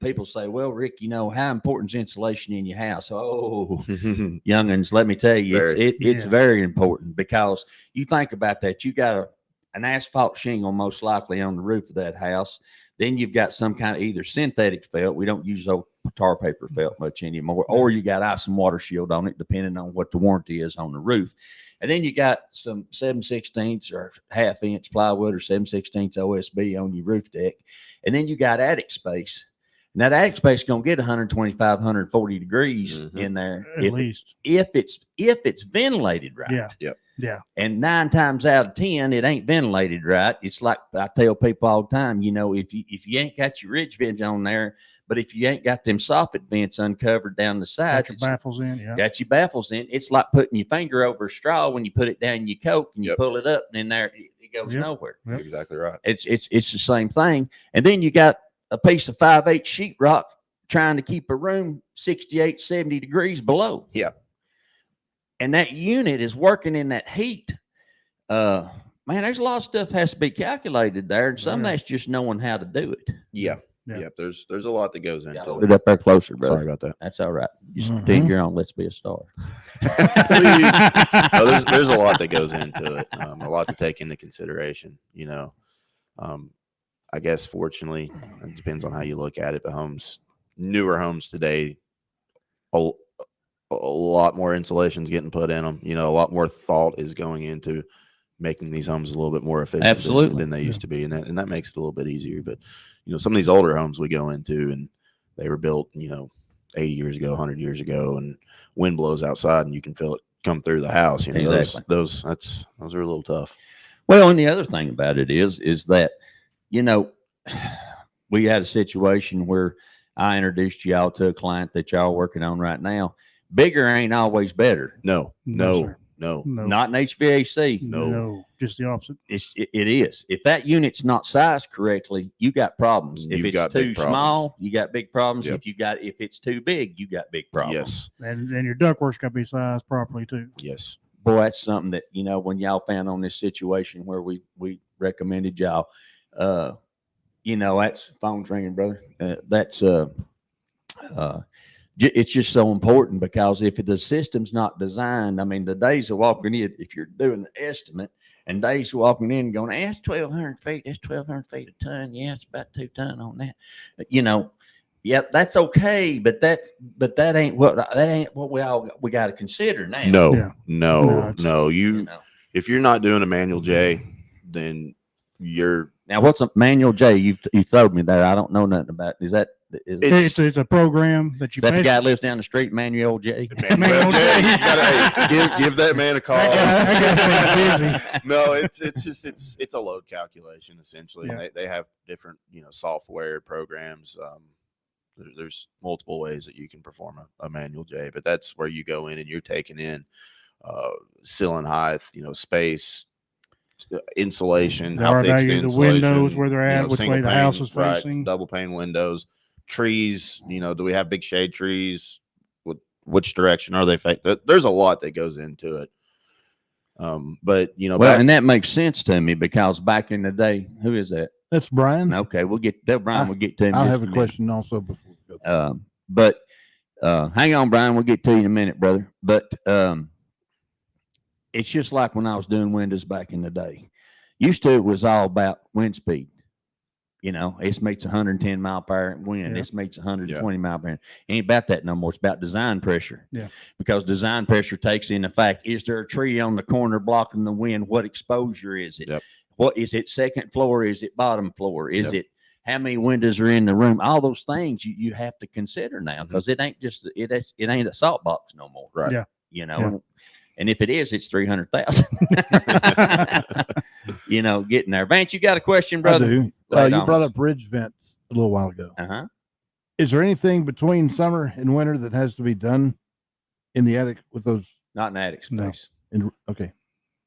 people say, well, Rick, you know, how important is insulation in your house? Oh, youngins, let me tell you, it's very important, because you think about that. You got an asphalt shingle most likely on the roof of that house. Then you've got some kind of either synthetic felt. We don't use old tar paper felt much anymore, or you got ice and water shield on it, depending on what the warranty is on the roof. And then you got some 7/16 or half-inch plywood or 7/16 OSB on your roof deck. And then you got attic space. And that attic space is going to get 125, 140 degrees in there. At least. If it's ventilated right. Yeah. Yep. Yeah. And 9 times out of 10, it ain't ventilated right. It's like I tell people all the time, you know, if you ain't got your ridge vents on there, but if you ain't got them soffit vents uncovered down the sides, Got your baffles in. Yeah. got your baffles in. It's like putting your finger over a straw when you put it down your Coke and you pull it up, and in there it goes nowhere. Yep. Exactly right. It's the same thing. And then you got a piece of 5/8 sheetrock trying to keep a room 68, 70 degrees below. Yeah. And that unit is working in that heat. Man, there's a lot of stuff has to be calculated there, and some of that's just knowing how to do it. Yeah. Yeah. Yep. There's a lot that goes into Hold it. it up there closer, brother. Sorry about that. That's all right. Just pretend you're on Let's Be a Star. No, there's a lot that goes into it. A lot to take into consideration. You know, I guess fortunately, it depends on how you look at it. But newer homes today, a lot more insulation's getting put in them. You know, a lot more thought is going into making these homes a little bit more efficient Absolutely. than they used to be, and that makes it a little bit easier. But you know, some of these older homes we go into, and they were built, you know, 80 years ago, 100 years ago, and wind blows outside and you can feel it come through the house. You know, Exactly. those are a little tough. Well, and the other thing about it is that, you know, we had a situation where I introduced y'all to a client that y'all are working on right now. Bigger ain't always better. No, sir. no. Not in HVAC. No. Just the opposite. It is. If that unit's not sized correctly, you got problems. If You've it's got too big problems. small, you got big problems. Yep. If it's too big, you got big problems. Yes. And your ductwork's got to be sized properly too. Yes. Boy, that's something that, you know, when y'all found on this situation where we recommended y'all, you know, that's phone's ringing, brother. It's just so important, because if the system's not designed, I mean, the days of walking in, if you're doing the estimate, and days of walking in and going, that's 1,200 feet, that's 1,200 feet a ton. Yeah, it's about 2 ton on that. You know, yeah, that's okay, but that ain't what we got to consider now. No, Yeah. no. You know. If you're not doing a manual J, then you're Now, what's a manual J? You throwed me there. I don't know nothing about. Is It's a program that you that the basically, guy that lives down the street, Manuel J? Manual J. You gotta, give that man a call. I gotta stay busy. No, it's a load calculation essentially. Yeah. They have different, you know, software programs. There's multiple ways that you can perform a manual J, but that's where you go in and you're taking in ceiling height, you know, space, insulation, The how R thick's the value, the insulation, windows, where they're you at, know, which single way the pane, house is right, facing. double pane windows, trees. You know, do we have big shade trees? Which direction are they facing? There's a lot that goes into it. But you know, Well, and that makes sense to me, because back in the day, who is that? That's Brian. Okay, we'll get that. Brian, we'll get to him. I'll in have just a minute. question also before we go there. But hang on, Brian. We'll get to you in a minute, brother. But it's just like when I was doing windows back in the day. Used to, it was all about wind speed. You know, it meets 110 mile per hour wind. Yeah. It meets 120 mile per hour. Ain't about that no more. It's about design pressure. Yeah. Because design pressure takes in the fact, is there a tree on the corner blocking the wind? What exposure is it? Yep. What is it? Second floor? Is it bottom floor? Is Yep. it how many windows are in the room? All those things you have to consider now, because it ain't just it ain't a salt box no more. Right. Yeah. You know. Yeah. And if it is, it's 300,000. You know, getting there. Vance, you got a question, brother? I do. Lay it You on brought us. up ridge vents a little while ago. Uh-huh. Is there anything between summer and winter that has to be done in the attic with those? Not in attic No. space. Okay.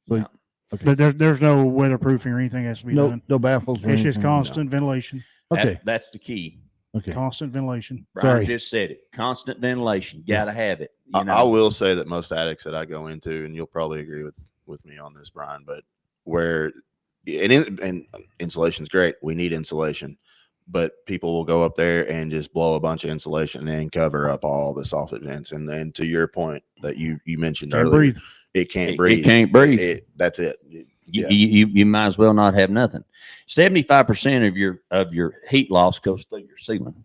So No. Okay. There's no weatherproofing or anything has to be done. No baffles. or It's just anything? constant ventilation. Okay. That's the key. Okay. Constant ventilation. Brian Sorry. just said it. Constant ventilation. Yeah. Got to have it. I will say that most attics that I go into, and you'll probably agree with me on this, Brian, but where and insulation is great. We need insulation, but people will go up there and just blow a bunch of insulation and cover up all the soffit vents. And then to your point that you mentioned Can't earlier, breathe. it can't breathe. It can't breathe. That's it. You might as well not have nothing. 75% of your heat loss goes through your ceiling,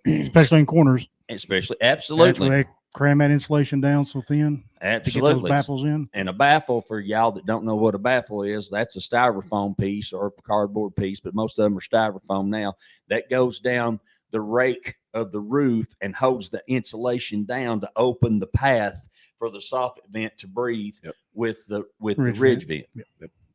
Especially in corners. especially. That's Absolutely. where they cram that insulation down so thin to get those Absolutely. baffles in. And a baffle, for y'all that don't know what a baffle is, that's a styrofoam piece or a cardboard piece, but most of them are styrofoam now. That goes down the rake of the roof and holds the insulation down to open the path for the soffit vent to breathe with the ridge vent.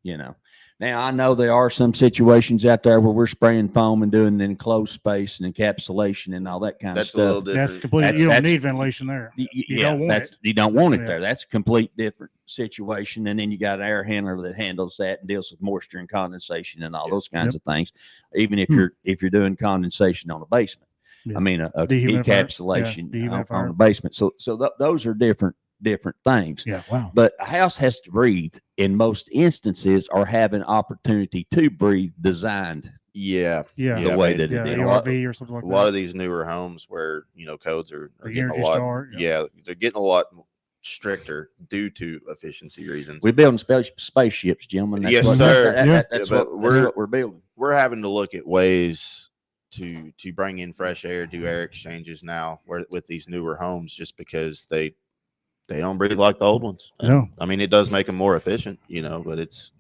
Yep. Now I know there are some situations out there where we're spraying foam and doing enclosed space and encapsulation and all that kind That's of a little stuff. different. That's completely. You don't need ventilation there. You don't want it. You don't want it Yeah. there. That's a complete different situation. And then you got an air handler that handles that and deals with moisture and condensation and all those kinds of things. Even if you're doing condensation on a basement, Yeah. I mean a Dehumidifier. encapsulation Yeah, on dehumidifier. the basement. So those are different things. Yeah. Wow. But a house has to breathe in most instances or have an opportunity to breathe designed Yeah. Yeah. the way that Yeah. it is. ARV or something like A that. lot of these newer homes where codes are The getting Energy a lot. Star, yeah. They're getting a lot stricter due to efficiency reasons. We're building spaceships, gentlemen. That's Yes, what, sir. That's Yeah, but what we're building. We're having to look at ways to bring in fresh air, do air exchanges now with these newer homes, just because they don't breathe like the old ones. And, No. I mean, it does make them more efficient, but it's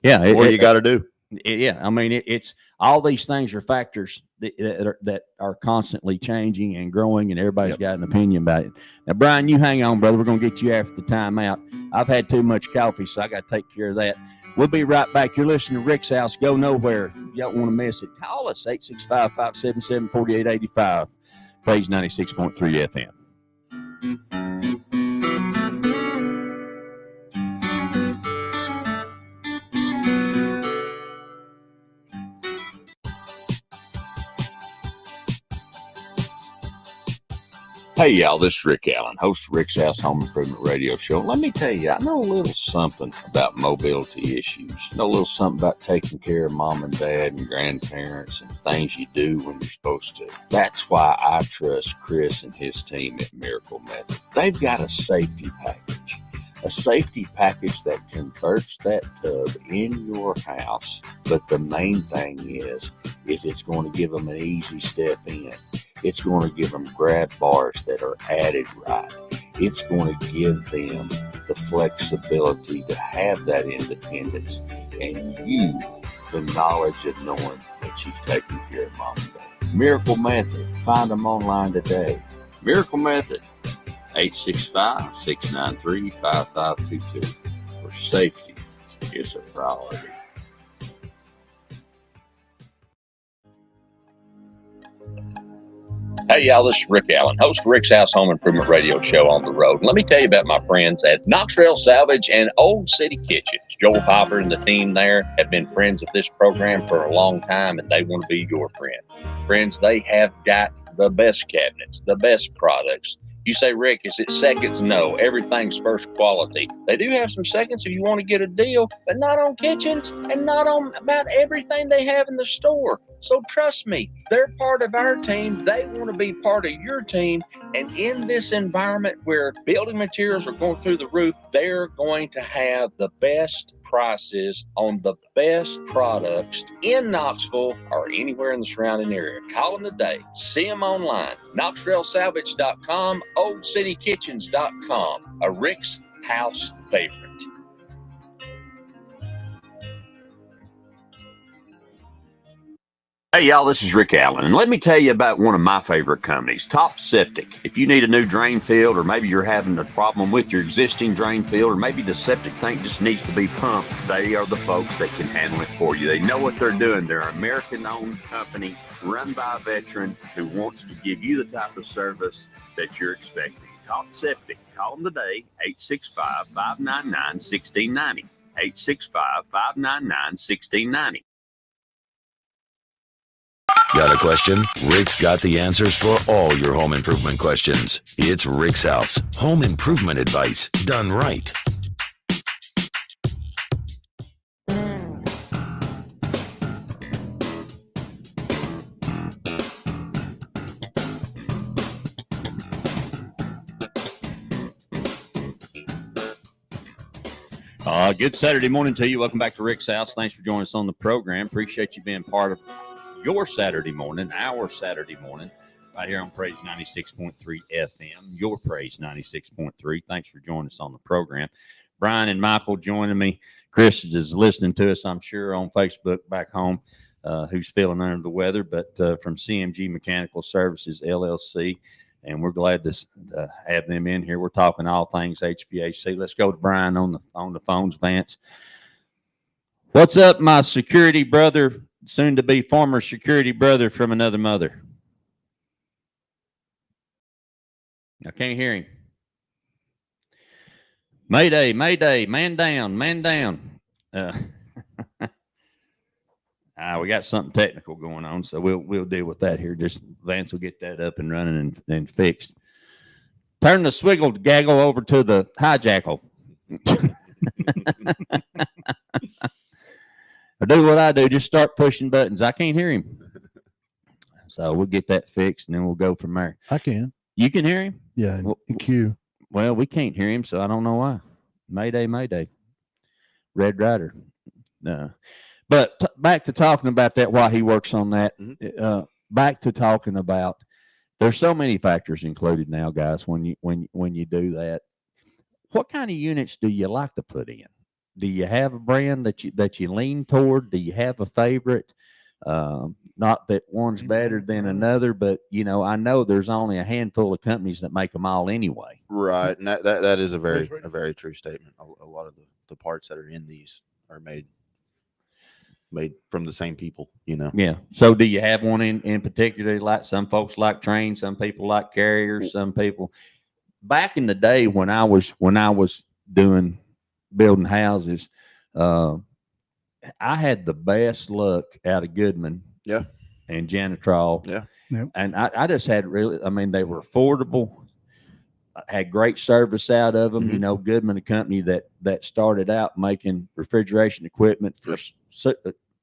Yeah, what you got to do. I mean, it's all these things are factors that are constantly changing and growing, and everybody's got an opinion about it. Now, Brian, you hang on, brother. We're gonna get you after the timeout. I've had too much coffee, so I got to take care of that. We'll be right back. You're listening to Rick's House. Go nowhere. You don't want to miss it. Call us 865-577-4885. Praise 96.3 FM. Hey, y'all, this is Rick Allen, host of Rick's House Home Improvement Radio Show. Let me tell you, I know a little something about mobility issues. I know a little something about taking care of mom and dad and grandparents and things you do when you're supposed to. That's why I trust Chris and his team at Miracle Method. They've got a safety package. A safety package that converts that tub in your house. But the main thing is it's going to give them an easy step in. It's going to give them grab bars that are added right. It's going to give them the flexibility to have that independence, and you the knowledge of knowing that you've taken care of mom and dad. Miracle Method. Find them online today. Miracle Method. 865-693-5522. For safety is a priority. Hey, y'all, this is Rick Allen, host of Rick's House Home Improvement Radio Show on the road. And let me tell you about my friends at Knox Trail Salvage and Old City Kitchens. Joel Piper and the team there have been friends of this program for a long time, and they want to be your friend. Friends, they have got the best cabinets, the best products. You say, Rick, is it seconds? No, everything's first quality. They do have some seconds if you want to get a deal, but not on kitchens and not on about everything they have in the store. So trust me, they're part of our team. They want to be part of your team. And in this environment where building materials are going through the roof, they're going to have the best prices on the best products in Knoxville or anywhere in the surrounding area. Call them today. See them online. KnoxtrailSalvage.com, OldCityKitchens.com. A Rick's House favorite. Hey, y'all, this is Rick Allen, and let me tell you about one of my favorite companies, Top Septic. If you need a new drain field, or maybe you're having a problem with your existing drain field, or maybe the septic tank just needs to be pumped, they are the folks that can handle it for you. They know what they're doing. They're an American-owned company run by a veteran who wants to give you the type of service that you're expecting. Top Septic. Call them today, 865-599-1690. 865-599-1690. Got a question? Rick's got the answers for all your home improvement questions. It's Rick's House. Home improvement advice done right. Good Saturday morning to you. Welcome back to Rick's House. Thanks for joining us on the program. Appreciate you being part of your Saturday morning, our Saturday morning, right here on Praise 96.3 FM, your Praise 96.3. Thanks for joining us on the program. Brian and Michael joining me. Chris is listening to us, I'm sure, on Facebook back home, who's feeling under the weather, but from CMG Mechanical Services, LLC. And we're glad to have them in here. We're talking all things HVAC. Let's go to Brian on the phones, Vance. What's up, my security brother, soon to be former security brother from another mother? I can't hear him. Mayday, mayday, man down, man down. We got something technical going on, so we'll deal with that here. Just Vance will get that up and running and fixed. Turn the swiggle gaggle over to the hijackle. Or do what I do, just start pushing buttons. I can't hear him. So we'll get that fixed, and then we'll go from there. I can. You can hear him? Yeah, in queue. Well, we can't hear him, so I don't know why. Mayday, mayday. Red Rider. No. But back to talking about that, why he works on that. Back to talking about, there's so many factors included now, guys, when you do that. What kind of units do you like to put in? Do you have a brand that you lean toward? Do you have a favorite? Not that one's better than another, but I know there's only a handful of companies that make them all anyway. Right, and that is a very true statement. A lot of the parts that are in these are made from the same people, Yeah. So do you have one in particular? Like some folks like Train, some people like Carrier, some people. Back in the day when I was building houses, I had the best luck out of Goodman. Yeah. And Janitrol. Yeah. Yep. And I just had they were affordable. I had great service out of them. Mm-hmm. Goodman, a company that started out making refrigeration equipment for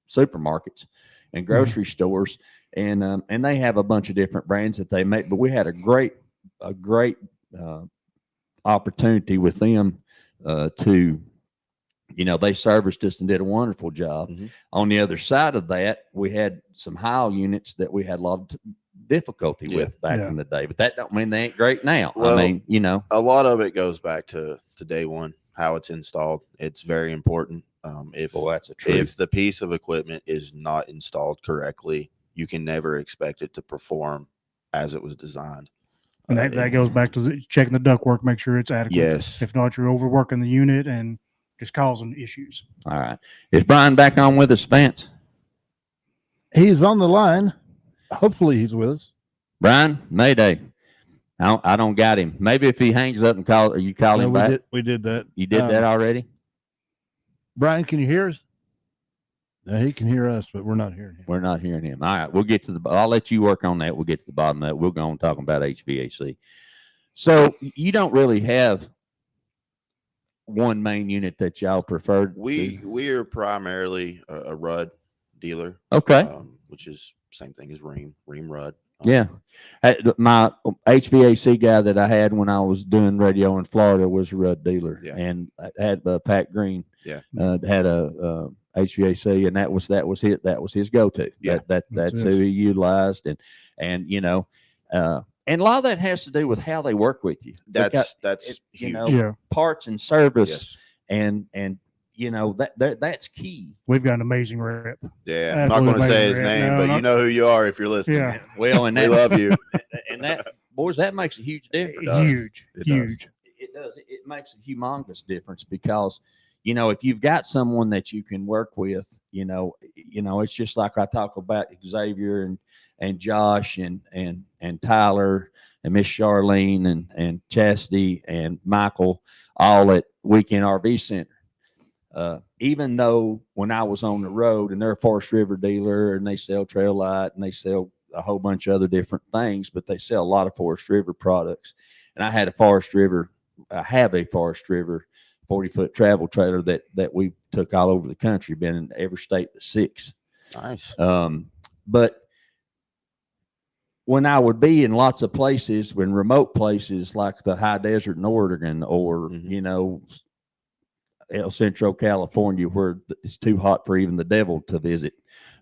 supermarkets and grocery stores, and they have a bunch of different brands that they make. But we had a great opportunity with them to, they serviced us and did a wonderful job. Mm-hmm. On the other side of that, we had some Heil units that we had a lot of difficulty with back in the day, but that don't mean they ain't great now. Well, a lot of it goes back to day one, how it's installed. It's very important. That's a truth. If the piece of equipment is not installed correctly, you can never expect it to perform as it was designed. And that goes back to checking the ductwork, make sure it's adequate. Yes. If not, you're overworking the unit and just causing issues. All right. Is Brian back on with us, Vance? He's on the line. Hopefully he's with us. Brian, mayday. I don't got him. Maybe if he hangs up and calls, or you call him back. We did that. You did that already? Brian, can you hear us? No, he can hear us, but we're not hearing him. We're not hearing him. All right. We'll get to I'll let you work on that. We'll get to the bottom of that. We'll go on talking about HVAC. So you don't really have one main unit that y'all prefer? We are primarily a Rudd dealer. Okay. Which is same thing as Ream Rudd. Yeah. My HVAC guy that I had when I was doing radio in Florida was a Rudd dealer. Yeah. And I had Pat Green. Yeah. Had a HVAC, and that was his go-to. Yeah. That's who he utilized, and a lot of that has to do with how they work with you. That's huge. Parts and service. Yes. And that's key. We've got an amazing rep. Yeah, I'm not going to say his name, but you know who you are if you're listening. Yeah. Well, and we love you. And that, boys, that makes a huge difference. Huge. It does. It makes a humongous difference because, if you've got someone that you can work with, it's just like I talk about Xavier and Josh and Tyler and Miss Charlene and Chastity and Michael, all at Weekend RV Center. Even though when I was on the road, and they're a Forest River dealer, and they sell Trail Light, and they sell a whole bunch of other different things, but they sell a lot of Forest River products. And I have a Forest River 40-foot travel trailer that we took all over the country, been in every state but 6. Nice. But when I would be in lots of places, when remote places like the high desert in Oregon, or, El Centro, California, where it's too hot for even the devil to visit.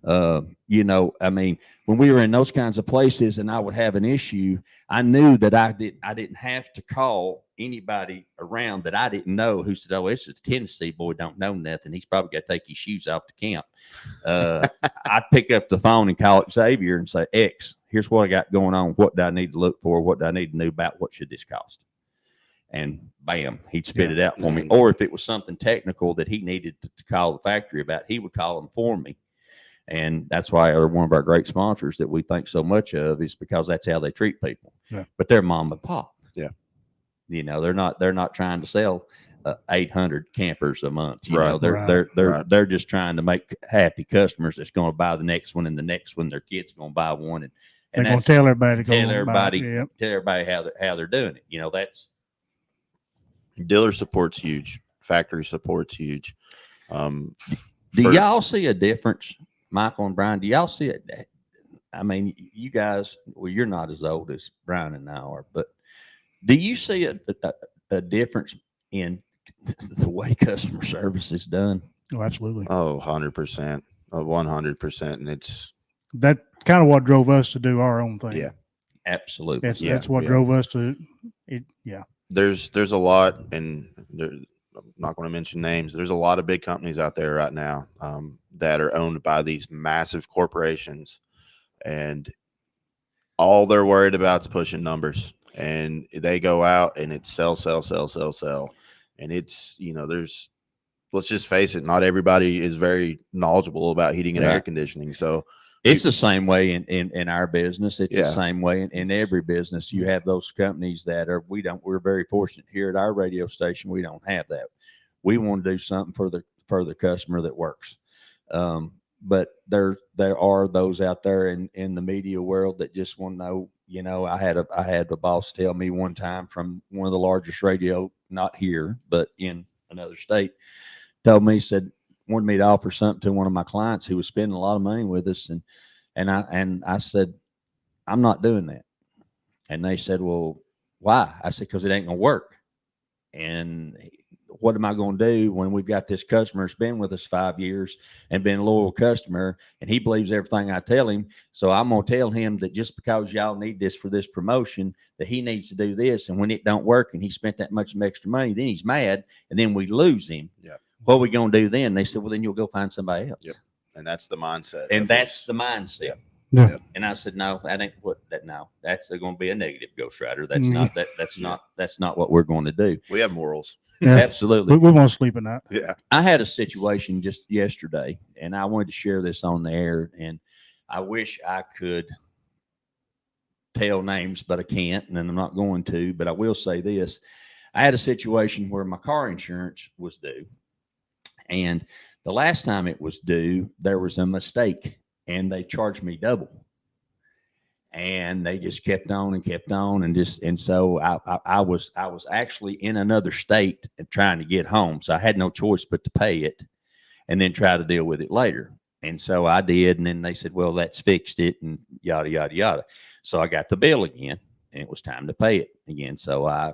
I mean, when we were in those kinds of places and I would have an issue, I knew that I didn't have to call anybody around that I didn't know who said, "Oh, this is a Tennessee boy, don't know nothing. He's probably got to take his shoes off to camp." I'd pick up the phone and call Xavier and say, "X, here's what I got going on. What do I need to look for? What do I need to know about? What should this cost?" And bam, he'd spit it out for me. Or if it was something technical that he needed to call the factory about, he would call them for me. And that's why they're one of our great sponsors that we think so much of, is because that's how they treat people. Yeah. But they're mom and pop. Yeah. They're not trying to sell 800 campers a month. They're just trying to make happy customers that's going to buy the next one, and the next one their kid's going to buy one. And they're going to tell everybody tell everybody how they're doing it. That's dealer support's huge. Factory support's huge. Do y'all see a difference, Michael and Brian? Do y'all see it? I mean, you guys, well, you're not as old as Brian and I are, but do you see a difference in the way customer service is done? Oh, absolutely. Oh, 100%. 100%. And it's that's kind of what drove us to do our own thing. Yeah. Absolutely. That's what drove us to it. Yeah. There's a lot, and I'm not going to mention names. There's a lot of big companies out there right now that are owned by these massive corporations, and all they're worried about is pushing numbers. And they go out and it's sell. And it's, let's just face it, not everybody is very knowledgeable about heating and air conditioning. So it's the same way in our business. It's the same way in every business. You have those companies that we're very fortunate here at our radio station. We don't have that. We want to do something for the customer that works. But there are those out there in the media world that just want to know, I had a boss tell me one time from one of the largest radio, not here, but in another state, told me, wanted me to offer something to one of my clients who was spending a lot of money with us. And I said, "I'm not doing that." And they said, "Well, why?" I said, "Because it ain't going to work. And what am I going to do when we've got this customer that's been with us 5 years and been a loyal customer, and he believes everything I tell him? So I'm going to tell him that just because y'all need this for this promotion, that he needs to do this. And when it don't work and he spent that much extra money, then he's mad, and then we lose him. Yeah. What are we going to do then?" They said, "Well, then you'll go find somebody else." Yep. And that's the mindset. And that's the mindset. Yeah. And I said, "No, that ain't that's going to be a negative ghostwriter. That's not that. That's not what we're going to do." We have morals. Yeah. Absolutely. We won't sleep at night. Yeah. I had a situation just yesterday, and I wanted to share this on the air, and I wish I could tell names, but I can't, and I'm not going to, but I will say this. I had a situation where my car insurance was due, and the last time it was due, there was a mistake, and they charged me double. And they just kept on, and so I was actually in another state and trying to get home, so I had no choice but to pay it, and then try to deal with it later. And so I did, and then they said, "Well, that's fixed it," and yada yada yada. So I got the bill again, and it was time to pay it again. So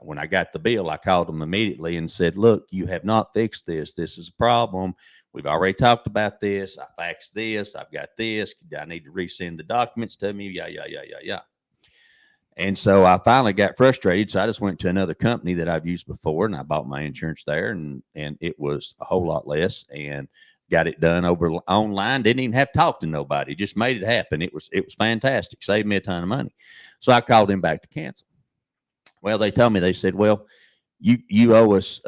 when I got the bill, I called them immediately and said, "Look, you have not fixed this. This is a problem. We've already talked about this. I faxed this. I've got this. I need to resend the documents to me." Yeah. And so I finally got frustrated. So I just went to another company that I've used before, and I bought my insurance there, and it was a whole lot less, and got it done over online. Didn't even have to talk to nobody. Just made it happen. It was fantastic. Saved me a ton of money. So I called him back to cancel. Well, they told me, they said, "Well, you owe us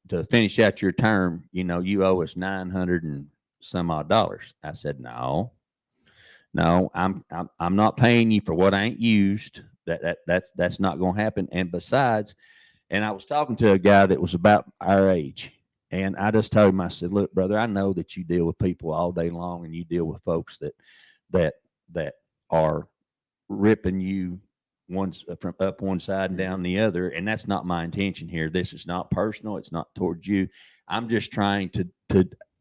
to finish out your term, you owe us $900 and some odd dollars." I said, no, I'm not paying you for what I ain't used. That's not going to happen. And besides, and I was talking to a guy that was about our age, And I just told him, I said, look, brother, I know that you deal with people all day long, and you deal with folks that are ripping you from up one side and down the other. And that's not my intention here. This is not personal. It's not towards you. I'm just trying to,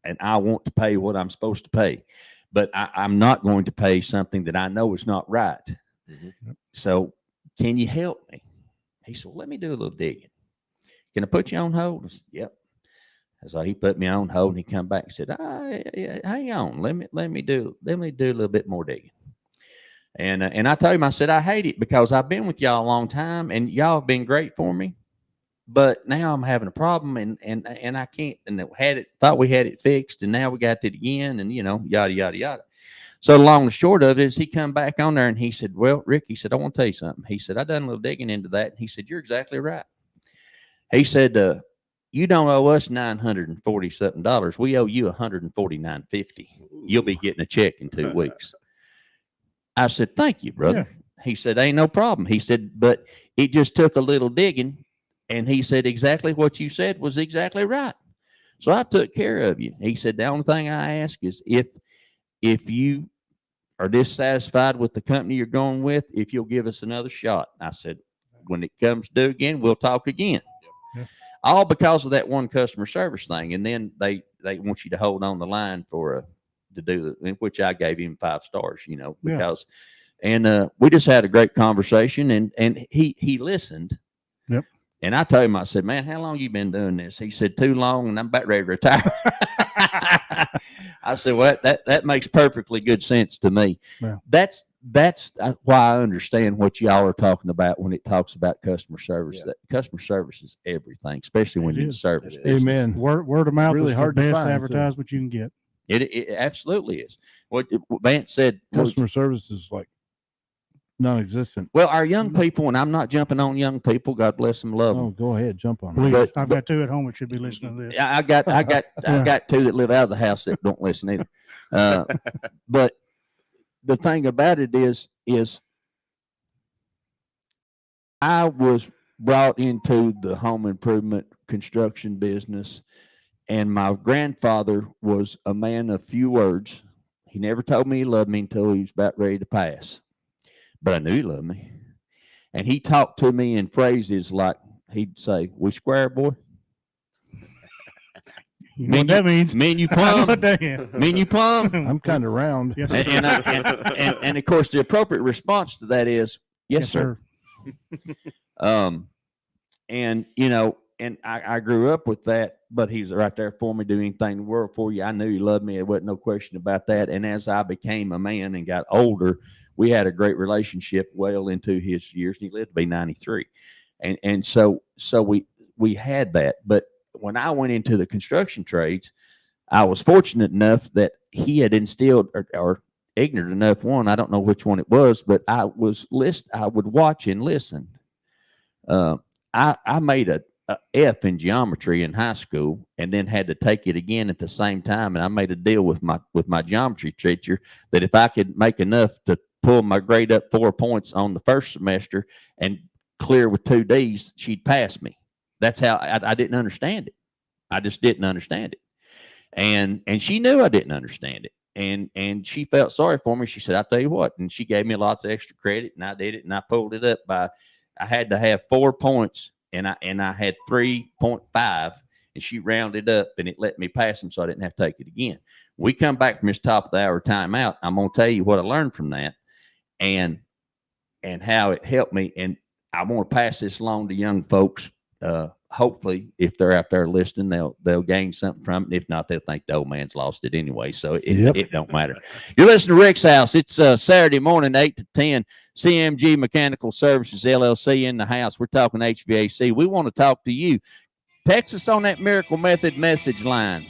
and I want to pay what I'm supposed to pay, but I'm not going to pay something that I know is not right. Mm-hmm. So can you help me? He said, well, let me do a little digging. Can I put you on hold? I said, yep. So he put me on hold, and he come back and said, hang on, let me do a little bit more digging. And I told him, I said, I hate it because I've been with y'all a long time, and y'all have been great for me, but now I'm having a problem, and I can't, and thought we had it fixed, and now we got it again, and yada yada yada. So the long and short of it is, he come back on there and he said, well, Rick, he said, I want to tell you something. He said, I done a little digging into that, and he said, you're exactly right. He said, you don't owe us $940 something. We owe you $149.50. You'll be getting a check in 2 weeks. I said, thank you, brother. Yeah. He said, ain't no problem. He said, but it just took a little digging. And he said, exactly what you said was exactly right. So I took care of you. He said, the only thing I ask is if you are dissatisfied with the company you're going with, if you'll give us another shot. I said, when it comes due again, we'll talk again. Yeah. All because of that one customer service thing. And then they want you to hold on the line to do it, which I gave him 5 stars, because, and we just had a great conversation, and he listened. Yep. And I told him, I said, man, how long you been doing this? He said, too long, and I'm about ready to retire. I said, well, that makes perfectly good sense to me. Yeah. That's why I understand what y'all are talking about when it talks about customer service. Yeah. That customer service is everything, especially when you're in service. Amen. Word of mouth Really is hard the to best find, advertisement you can get. It absolutely is. What Vance said. Customer service is like non-existent. Well, our young people, and I'm not jumping on young people. God bless them, love them. Oh, go ahead, jump on Please, it. I've got 2 at home that should be listening to this. I got 2 that live out of the house that don't listen either. But the thing about it is I was brought into the home improvement construction business, and my grandfather was a man of few words. He never told me he loved me until he was about ready to pass. But I knew he loved me. And he talked to me in phrases like, he'd say, we square, boy? You know what that means? Me and you plumb? Me and you plumb? I'm kind of round. Yes, and of course, the appropriate response to that is, yes, sir. And, and I grew up with that, but he was right there for me, do anything in the world for you. I knew he loved me. There wasn't no question about that. And as I became a man and got older, we had a great relationship well into his years. He lived to be 93. And so we had that. But when I went into the construction trades, I was fortunate enough that he had instilled or ignorant enough, I don't know which one it was, but I would watch and listen. I made a F in geometry in high school, and then had to take it again at the same time. And I made a deal with my geometry teacher that if I could make enough to pull my grade up 4 points on the first semester and clear with 2 Ds, she'd pass me. That's how I didn't understand it. I just didn't understand it. And she knew I didn't understand it. And she felt sorry for me. She said, I'll tell you what. And she gave me lots of extra credit, and I did it, and I pulled it up I had to have 4 points, and I had 3.5, and she rounded up, and it let me pass them, so I didn't have to take it again. We come back from this top of the hour timeout. I'm going to tell you what I learned from that and how it helped me. And I want to pass this along to young folks. Hopefully, if they're out there listening, they'll gain something from it. And if not, they'll think the old man's lost it anyway. So it don't matter. You're listening to Rick's House. It's Saturday morning, 8 to 10. CMG Mechanical Services, LLC in the house. We're talking HVAC. We want to talk to you. Text us on that Miracle Method message line.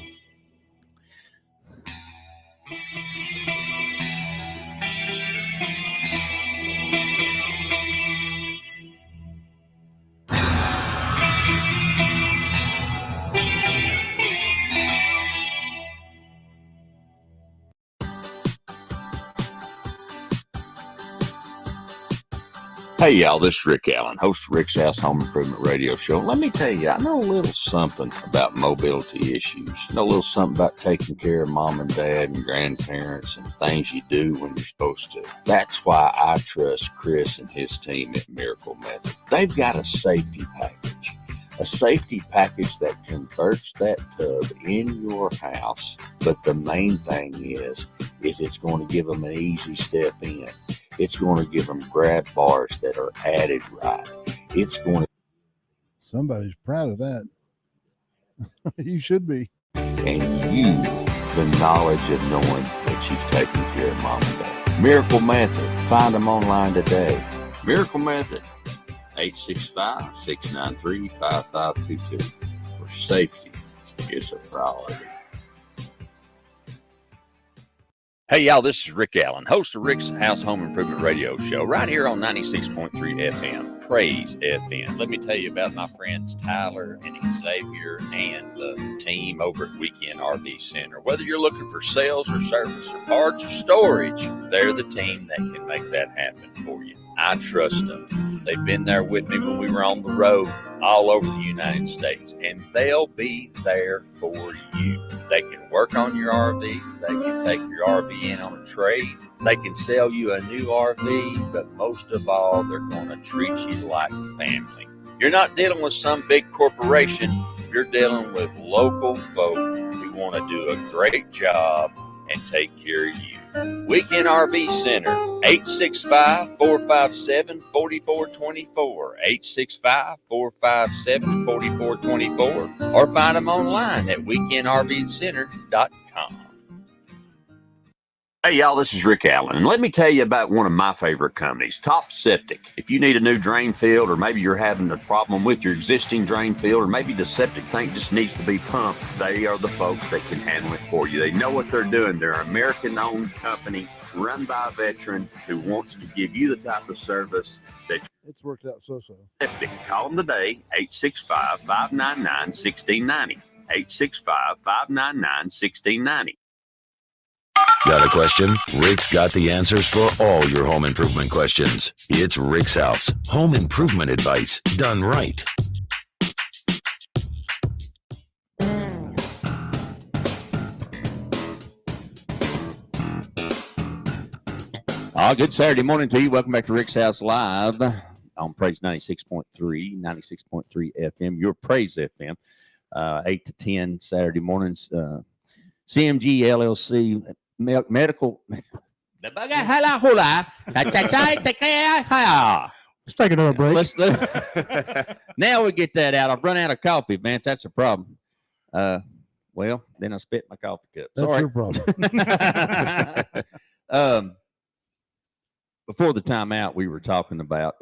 Hey, y'all, this is Rick Allen, host of Rick's House Home Improvement Radio Show. Let me tell you, I know a little something about mobility issues. I know a little something about taking care of mom and dad and grandparents and things you do when you're supposed to. That's why I trust Chris and his team at Miracle Method. They've got a safety package. A safety package that converts that tub in your house. But the main thing is it's going to give them an easy step in. It's going to give them grab bars that are added right. It's going to. Somebody's proud of that. You should be. And you, the knowledge of knowing that you've taken care of mom and dad. Miracle Method. Find them online today. Miracle Method. 865-693-5522. For safety, it's a priority. Hey, y'all, this is Rick Allen, host of Rick's House Home Improvement Radio Show, right here on 96.3 FM, Praise FM. Let me tell you about my friends Tyler and Xavier and the team over at Weekend RV Center. Whether you're looking for sales or service or parts or storage, they're the team that can make that happen for you. I trust them. They've been there with me when we were on the road all over the United States, and they'll be there for you. They can work on your RV. They can take your RV in on a trade. They can sell you a new RV, but most of all, they're going to treat you like family. You're not dealing with some big corporation. You're dealing with local folk who want to do a great job and take care of you. Weekend RV Center, 865-457-4424, 865-457-4424, or find them online at weekendrvcenter.com. Hey, y'all, this is Rick Allen, and let me tell you about one of my favorite companies, Top Septic. If you need a new drain field, or maybe you're having a problem with your existing drain field, or maybe the septic tank just needs to be pumped, they are the folks that can handle it for you. They know what they're doing. They're an American-owned company run by a veteran who wants to give you the type of service that It's worked out so-so. Septic. Call them today, 865-599-1690, 865-599-1690. Got a question? Rick's got the answers for all your home improvement questions. It's Rick's House. Home improvement advice done right. Good Saturday morning to you. Welcome back to Rick's House Live on Praise 96.3 FM, your Praise FM, 8 to 10 Saturday mornings. CMG LLC medical. Let's take another break. Now we get that out. I've run out of coffee, Vance. That's a problem. Well, then I spit my coffee cup. That's Sorry. your problem. Before the timeout, we were talking about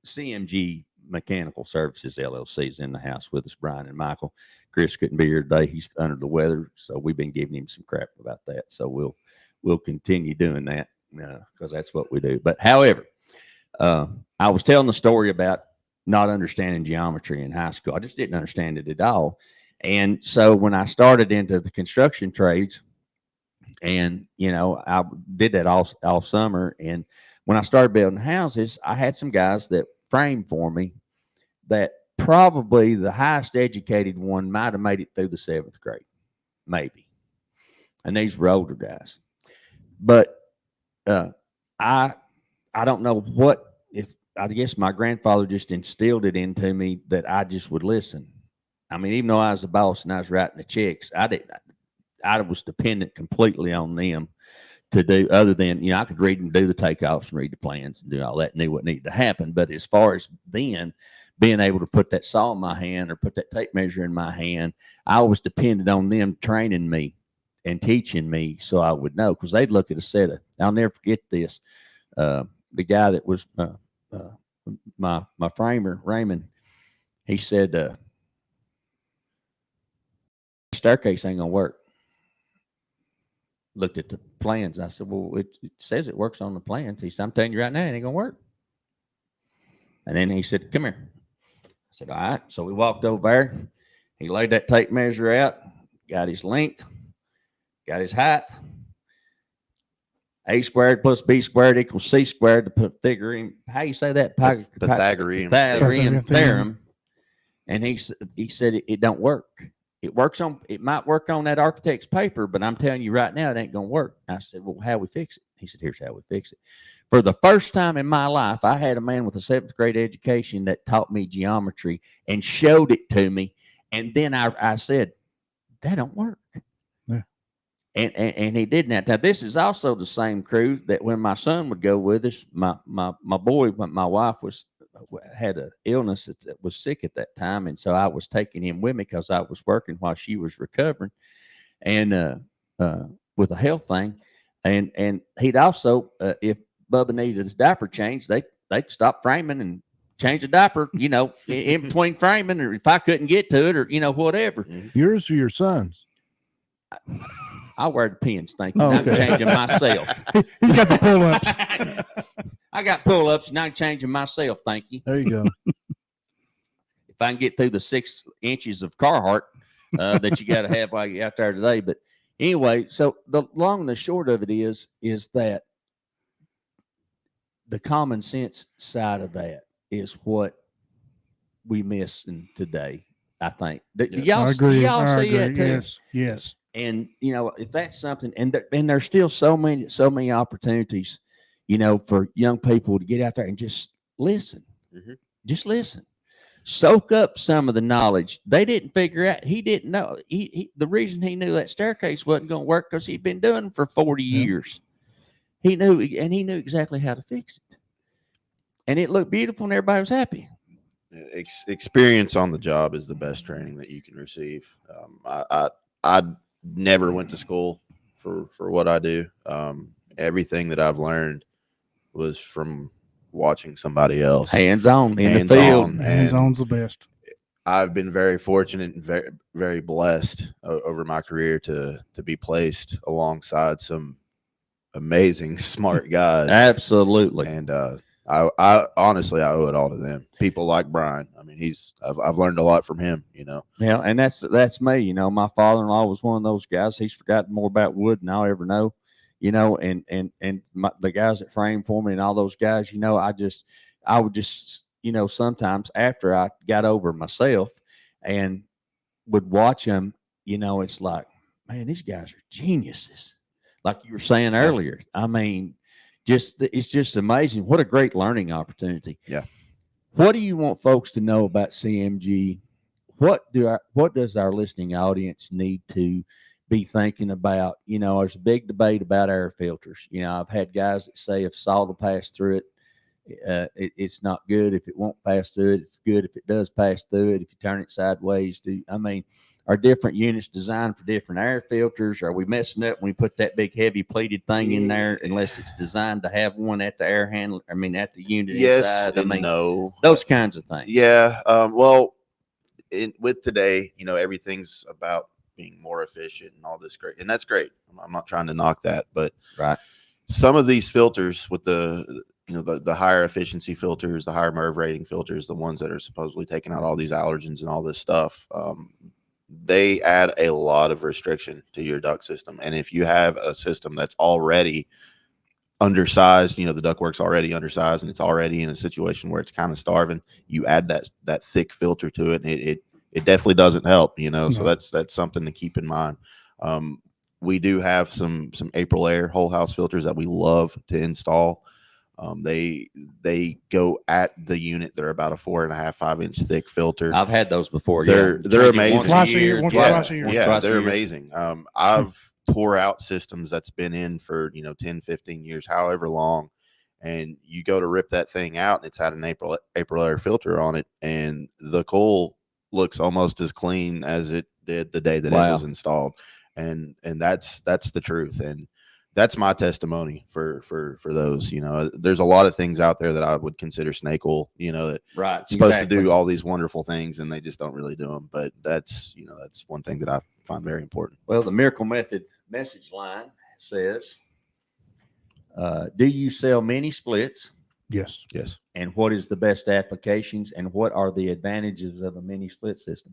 CMG Mechanical Services LLC is in the house with us, Brian and Michael. Chris couldn't be here today. He's under the weather, so we've been giving him some crap about that. So we'll continue doing that because that's what we do. But however, I was telling the story about not understanding geometry in high school. I just didn't understand it at all. And so when I started into the construction trades, and I did that all summer, and when I started building houses, I had some guys that framed for me that probably the highest educated one might have made it through the 7th grade, maybe. And these were older guys. But I don't know what, I guess my grandfather just instilled it into me that I just would listen. I mean, even though I was the boss and I was writing the checks, I was dependent completely on them to do, other than, I could read and do the takeoffs and read the plans and do all that, knew what needed to happen. But as far as then being able to put that saw in my hand or put that tape measure in my hand, I was dependent on them training me and teaching me so I would know, because they'd look at a set of, I'll never forget this. The guy that was my framer, Raymond, he said, staircase ain't gonna work. Looked at the plans. I said, well, it says it works on the plans. He said, I'm telling you right now, it ain't gonna work. And then he said, come here. I said, all right. So we walked over there. He laid that tape measure out, got his length, got his height, A squared plus B squared equals C squared, to put figure in. How you say that? Pythagorean. Pythagorean Pythagorean theorem. And he said it don't work. It might work on that architect's paper, but I'm telling you right now, it ain't going to work. I said, well, how we fix it? He said, here's how we fix it. For the first time in my life, I had a man with a 7th grade education that taught me geometry and showed it to me. And then I said, that don't work. Yeah. And he did that. Now, this is also the same crew that when my son would go with us, my boy, my wife had an illness that was sick at that time, and so I was taking him with me because I was working while she was recovering, and with a health thing, and he'd also, if Bubba needed his diaper changed, they'd stop framing and change the diaper, in between framing, or if I couldn't get to it, or whatever. Yours or your son's? I wear the pins, thank you. Oh, I'm okay. changing myself. He's got the pull-ups. I got pull-ups, and I'm changing myself, thank you. There you go. If I can get through the 6 inches of Carhartt that you got to have while you're out there today. But anyway, so the long and the short of it is that the common sense side of that is what we miss in today, I think. Do y'all, I agree. do y'all I see that agree. too? Yes. And if that's something, and there's still so many opportunities, for young people to get out there and just listen. Mhm. Just listen. Soak up some of the knowledge. They didn't figure out. He didn't know. The reason he knew that staircase wasn't going to work because he'd been doing it for 40 years. He knew exactly how to fix it, and it looked beautiful, and everybody was happy. Experience on the job is the best training that you can receive. I never went to school for what I do. Everything that I've learned was from watching somebody else. Hands on in Hands the field. on. Hands-on's the best. I've been very fortunate and very, very blessed over my career to be placed alongside some amazing, smart guys. Absolutely. And I honestly, I owe it all to them. People like Brian. I mean, I've learned a lot from him, Yeah, and that's me. My father-in-law was one of those guys. He's forgotten more about wood than I'll ever know. And the guys that framed for me and all those guys, I would just, sometimes after I got over myself and would watch them, it's like, man, these guys are geniuses. Like you were saying earlier. I mean, it's just amazing. What a great learning opportunity. Yeah. What do you want folks to know about CMG? What does our listening audience need to be thinking about? There's a big debate about air filters. I've had guys that say if salt will pass through it, it's not good. If it won't pass through it, it's good. If it does pass through it, if you turn it sideways, are different units designed for different air filters? Are we messing up when we put that big heavy pleated thing in there unless it's designed to have one at the air handler? At the unit yes inside? and no. Those kinds of things. Yeah. With today, everything's about being more efficient and all this great, and that's great. I'm not trying to knock that, but Right. Some of these filters with the higher efficiency filters, the higher MERV rating filters, the ones that are supposedly taking out all these allergens and all this stuff, they add a lot of restriction to your duct system. And if you have a system that's already undersized, the ductwork's already undersized and it's already in a situation where it's kind of starving, you add that thick filter to it, and it definitely doesn't help, So that's something to keep in mind. We do have some April Air whole house filters that we love to install. They go at the unit. They're about a 4.5, 5 inch thick filter. I've had those before. They're amazing. Twice a year, twice a year. Yeah, they're amazing. I've tore out systems that's been in for 10, 15 years, however long, and you go to rip that thing out, and it's had an April Air filter on it, and the coil looks almost as clean as it did the day that it was installed. And that's the truth, and that's my testimony for those. There's a lot of things out there that I would consider snake oil, that Right. supposed to do all these wonderful things, and they just don't really do them. But that's one thing that I find very important. Well, the Miracle Method message line says, do you sell mini splits? Yes. Yes. And what is the best applications, and what are the advantages of a mini split system?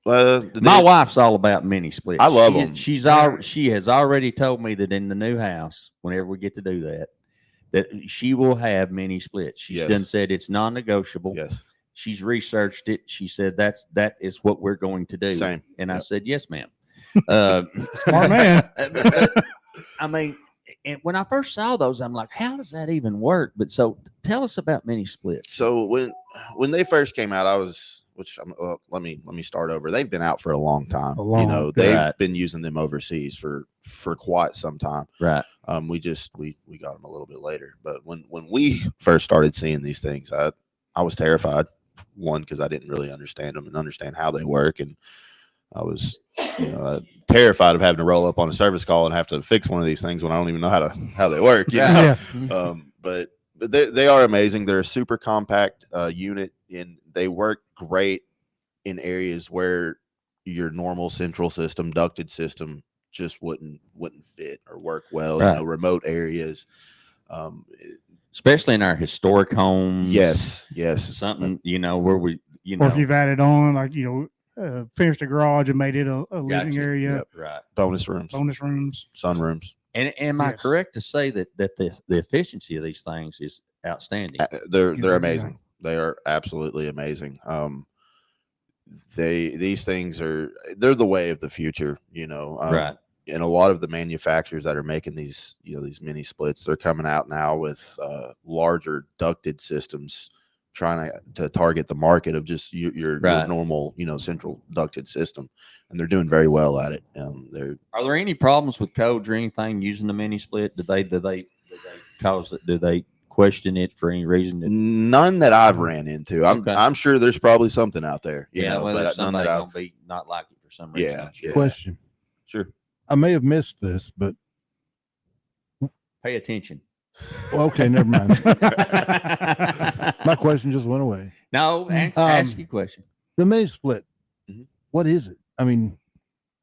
My wife's all about mini splits. I love them. She has already told me that in the new house, whenever we get to do that she will have mini splits. She's Yes. done said it's non-negotiable. Yes. She's researched it. She said that is what we're going to do. Same. And I Yep. said, yes, ma'am. Smart man. I mean, and when I first saw those, I'm like, how does that even work? But so tell us about mini splits. So when they first came out, let me start over. They've been out for a long time. They've been using them overseas for quite some time. Right. We got them a little bit later, but when we first started seeing these things, I was terrified. One, because I didn't really understand them and understand how they work, and I was terrified of having to roll up on a service call and have to fix one of these things when I don't even know how they work. But they are amazing. They're a super compact unit, and they work great in areas where your normal central system, ducted system, just wouldn't fit or work well. Right. Remote areas, especially in our historic homes. Yes. Something where we or if you've added on, like finished a garage and made it a living Gotcha. area. Yep. right. bonus rooms, And sunrooms. am I Yes. correct to say that the efficiency of these things is outstanding? They're Yeah. amazing. They are absolutely amazing. These things they're the way of the future. Right. And a lot of the manufacturers that are making these mini splits, they're coming out now with larger ducted systems, trying to target the market of just your normal central ducted system, and they're doing very well at it. Are there any problems with codes or anything using the mini split? Do they cause it? Do they question it for any reason? None that I've ran into. Okay. I'm sure there's probably something out there. Well, but there's none somebody that gonna be not like it for some reason. Yeah, I'm sure. yeah. Question. Sure. I may have missed this, but Pay attention. well, okay, never mind. My question just went away. No, ask your question. The mini split. Mhm. What is it? I mean,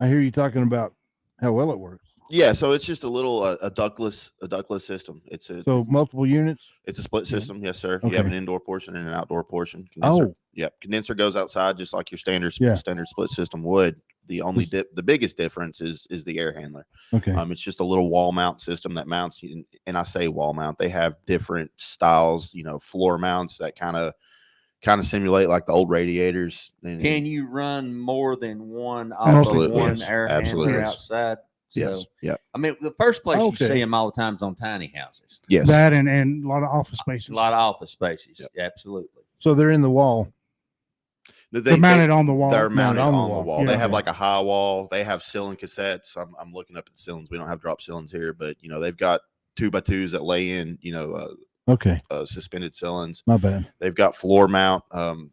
I hear you talking about how well it works. Yeah, so it's just a little a ductless system. It's So multiple units. a split system. Yes, sir. You have Okay. an indoor portion and an outdoor portion. Oh, Yep. Condenser goes outside just like your standard Yeah. standard split system would. The only the biggest difference is the air handler. okay. It's just a little wall mount system that mounts, and I say wall mount. They have different styles, floor mounts that kind of simulate like the old radiators. Can you run more than one off of Absolutely, one yes. air Absolutely, handler yes. outside? Yes. So, Yeah. I mean, the first place you Okay. see them all the time is on tiny houses. Yes. That and a lot of office spaces. A lot of office spaces. Yep. Absolutely. So they're in the wall. They're mounted on the wall. They're mounted on the on the wall. wall. Yeah. They have like a high wall. They have ceiling cassettes. I'm looking up at the ceilings. We don't have drop ceilings here, but they've got 2x2s that lay in, Okay, suspended ceilings. my bad. They've got floor mount. I'm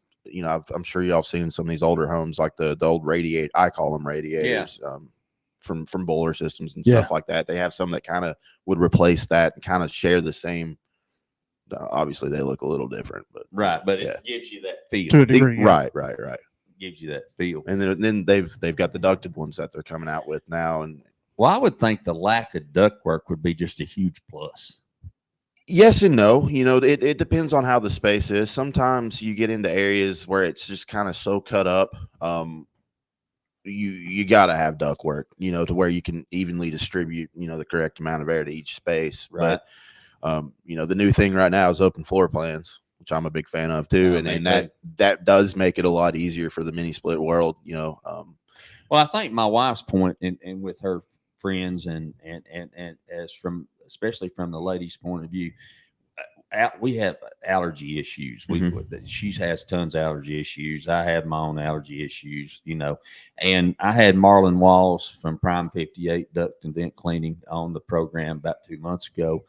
sure y'all have seen some of these older homes, like the old radiator. I call them radiators. From Bowler Systems and stuff like that. They have some that kind of would replace that and kind of share the same. Obviously, they look a little different, but Right. But Yeah. it gives you that feel. To a degree. yeah. right. Gives you that feel. And then they've got the ducted ones that they're coming out with now. And Well, I would think the lack of ductwork would be just a huge plus. yes and no. It depends on how the space is. Sometimes you get into areas where it's just kind of so cut up. You got to have ductwork, to where you can evenly distribute, the correct amount of air to each space. Right. But the new thing right now is open floor plans, which I'm a big fan of too. Yeah, and me that does make it a lot easier for the mini split world. Well, I think my wife's point, and with her friends, and as from especially from the ladies' point of view, we have allergy issues. She has tons of allergy issues. I have my own allergy issues, and I had Marlon Walls from Prime 58 Duct and Vent Cleaning on the program about 2 months ago.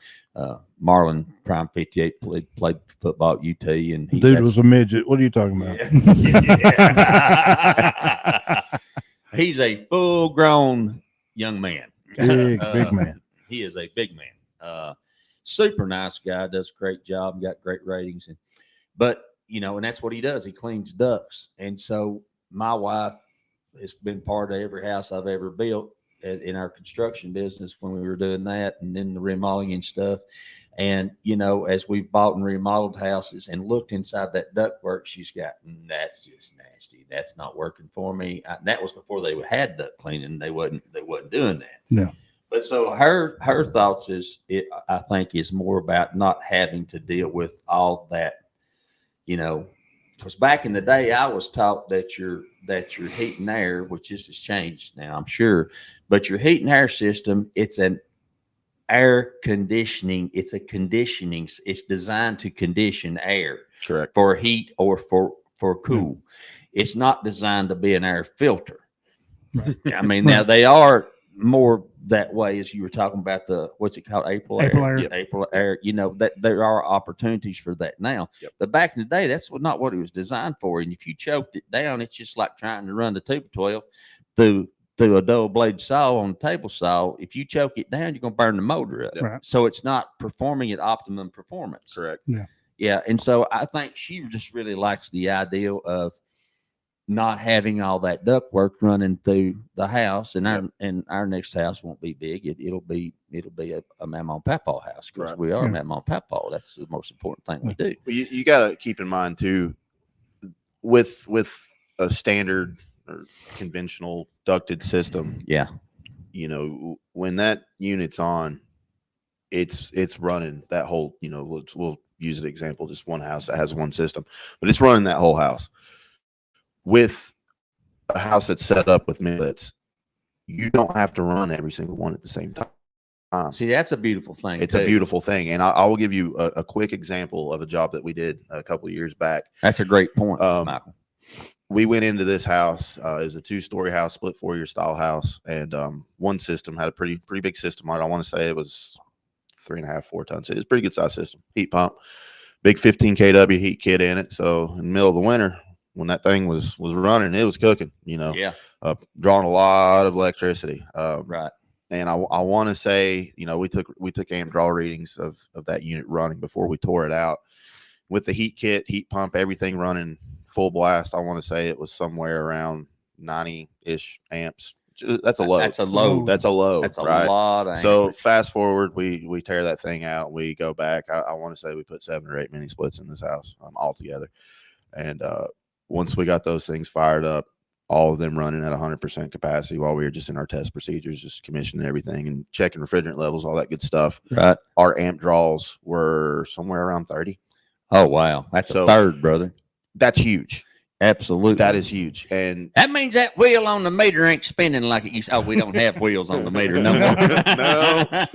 Marlon, Prime 58, played football at UT, and Dude was a midget. What are you talking about? He's a full-grown young man. Big man. He is a big man. Super nice guy, does a great job, got great ratings, but and that's what he does. He cleans ducts. And so my wife has been part of every house I've ever built. in our construction business when we were doing that, and then the remodeling and stuff. And, you know, as we've bought and remodeled houses and looked inside that ductwork, she's got, that's just nasty. That's not working for me. That was before they had duct cleaning. They wasn't doing that. No. But so her thoughts I think is more about not having to deal with all that, you know, because back in the day, I was taught that your heat and air, which this has changed now, I'm sure, but your heat and air system, it's an air conditioning. It's a conditioning. It's designed to condition air. Correct. For heat or for cool. It's not designed to be an air filter. Right. I mean, now they are more that way, as you were talking about what's it called? April air. Yep. April air. You know, that there are opportunities for that now. Yep. But back in the day, that's not what it was designed for. And if you choked it down, it's just like trying to run the 2x12 through a double blade saw on the table saw. If you choke it down, you're going to burn the motor up. Right. So it's not performing at optimum performance. Correct. Yeah. And so I think she just really likes the idea of not having all that duct work running through the house. And our next house won't be big. It'll be a mama and papa house, because Right. we are mama and papa. That's the most important thing we do. Well, you got to keep in mind too, with a standard or conventional ducted system, Yeah. you know, when that unit's on, it's running that whole, you know, we'll use an example, just one house that has one system, but it's running that whole house. With a house that's set up with millets, you don't have to run every single one at the same time. See, that's a beautiful thing. It's a beautiful thing. And I will give you a quick example of a job that we did a couple of years back. That's a great point, Michael. We went into this house. It was a 2-story house, split 4-year style house. And one system had a pretty big system on it. I want to say it was 3.5, 4 tons. It was a pretty good size system. Heat pump, big 15 kW heat kit in it. So in the middle of the winter, when that thing was running, it was cooking, you know, drawing a lot of electricity. Right. And I want to say, you know, we took amp draw readings of that unit running before we tore it out with the heat kit, heat pump, everything running full blast. I want to say it was somewhere around 90-ish amps. That's a load. That's a load. That's a load. That's a right? lot. Of So amperage. fast forward, we tear that thing out. We go back. I want to say we put 7 or 8 mini splits in this house all together. And once we got those things fired up, all of them running at 100% capacity while we were just in our test procedures, just commissioning everything and checking refrigerant levels, all that good stuff. Right. Our amp draws were somewhere around 30. Oh, wow. That's So- a third, brother. That's huge. Absolutely. That is huge. And That means that wheel on the meter ain't spinning like it used to. Oh, we don't have wheels on the meter no more. No.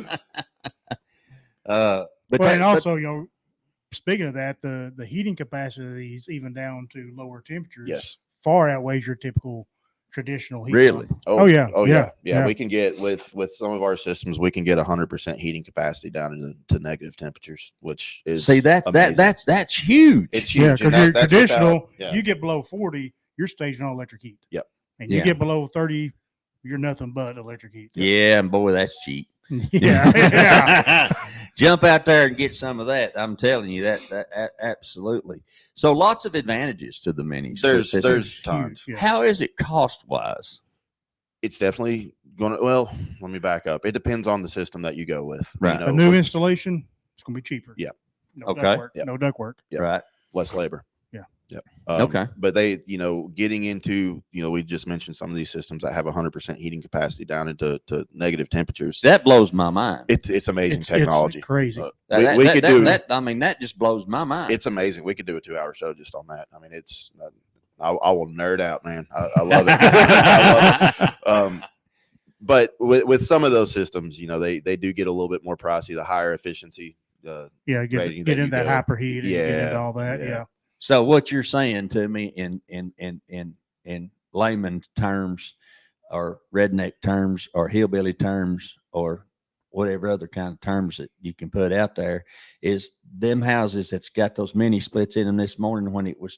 But Well, and also, you know, speaking of that, the heating capacity of these, even down to lower temperatures, yes. far outweighs your typical traditional heat Really? pump. Oh yeah. Yeah. We can get with some of our systems, we can get 100% heating capacity down to negative temperatures, which is see amazing. that's huge. It's Yeah, huge. because and your that's traditional, without- yeah. you get below 40, you're staging on electric heat. Yep. And you Yeah. get below 30, you're nothing but electric heat. Yeah, and boy, that's cheap. yeah. Jump out there and get some of that. I'm telling you that absolutely. So lots of advantages to the minis. There's tons. Yeah. How is it cost wise? It's definitely going to, well, let me back up. It depends on the system that you go with. Right. A new installation, it's going to be cheaper. Yep. No Okay. ductwork. Yep. No ductwork. Yep. Right. Less labor. Yeah. Yep. Okay. But they, getting into, we just mentioned some of these systems that have 100% heating capacity down into negative temperatures. That blows my mind. It's amazing It's technology. crazy. We could do that. I mean, that just blows my mind. It's amazing. We could do a 2-hour show just on that. I mean, it's I will nerd out, man. I love it. I love it. But with some of those systems, they do get a little bit more pricey. The higher efficiency. Yeah, rating get that into you that go. hyperheat and get into all that. Yeah. Yeah. So what you're saying to me in layman terms, or redneck terms, or hillbilly terms, or whatever other kind of terms that you can put out there, is them houses that's got those mini splits in them this morning when it was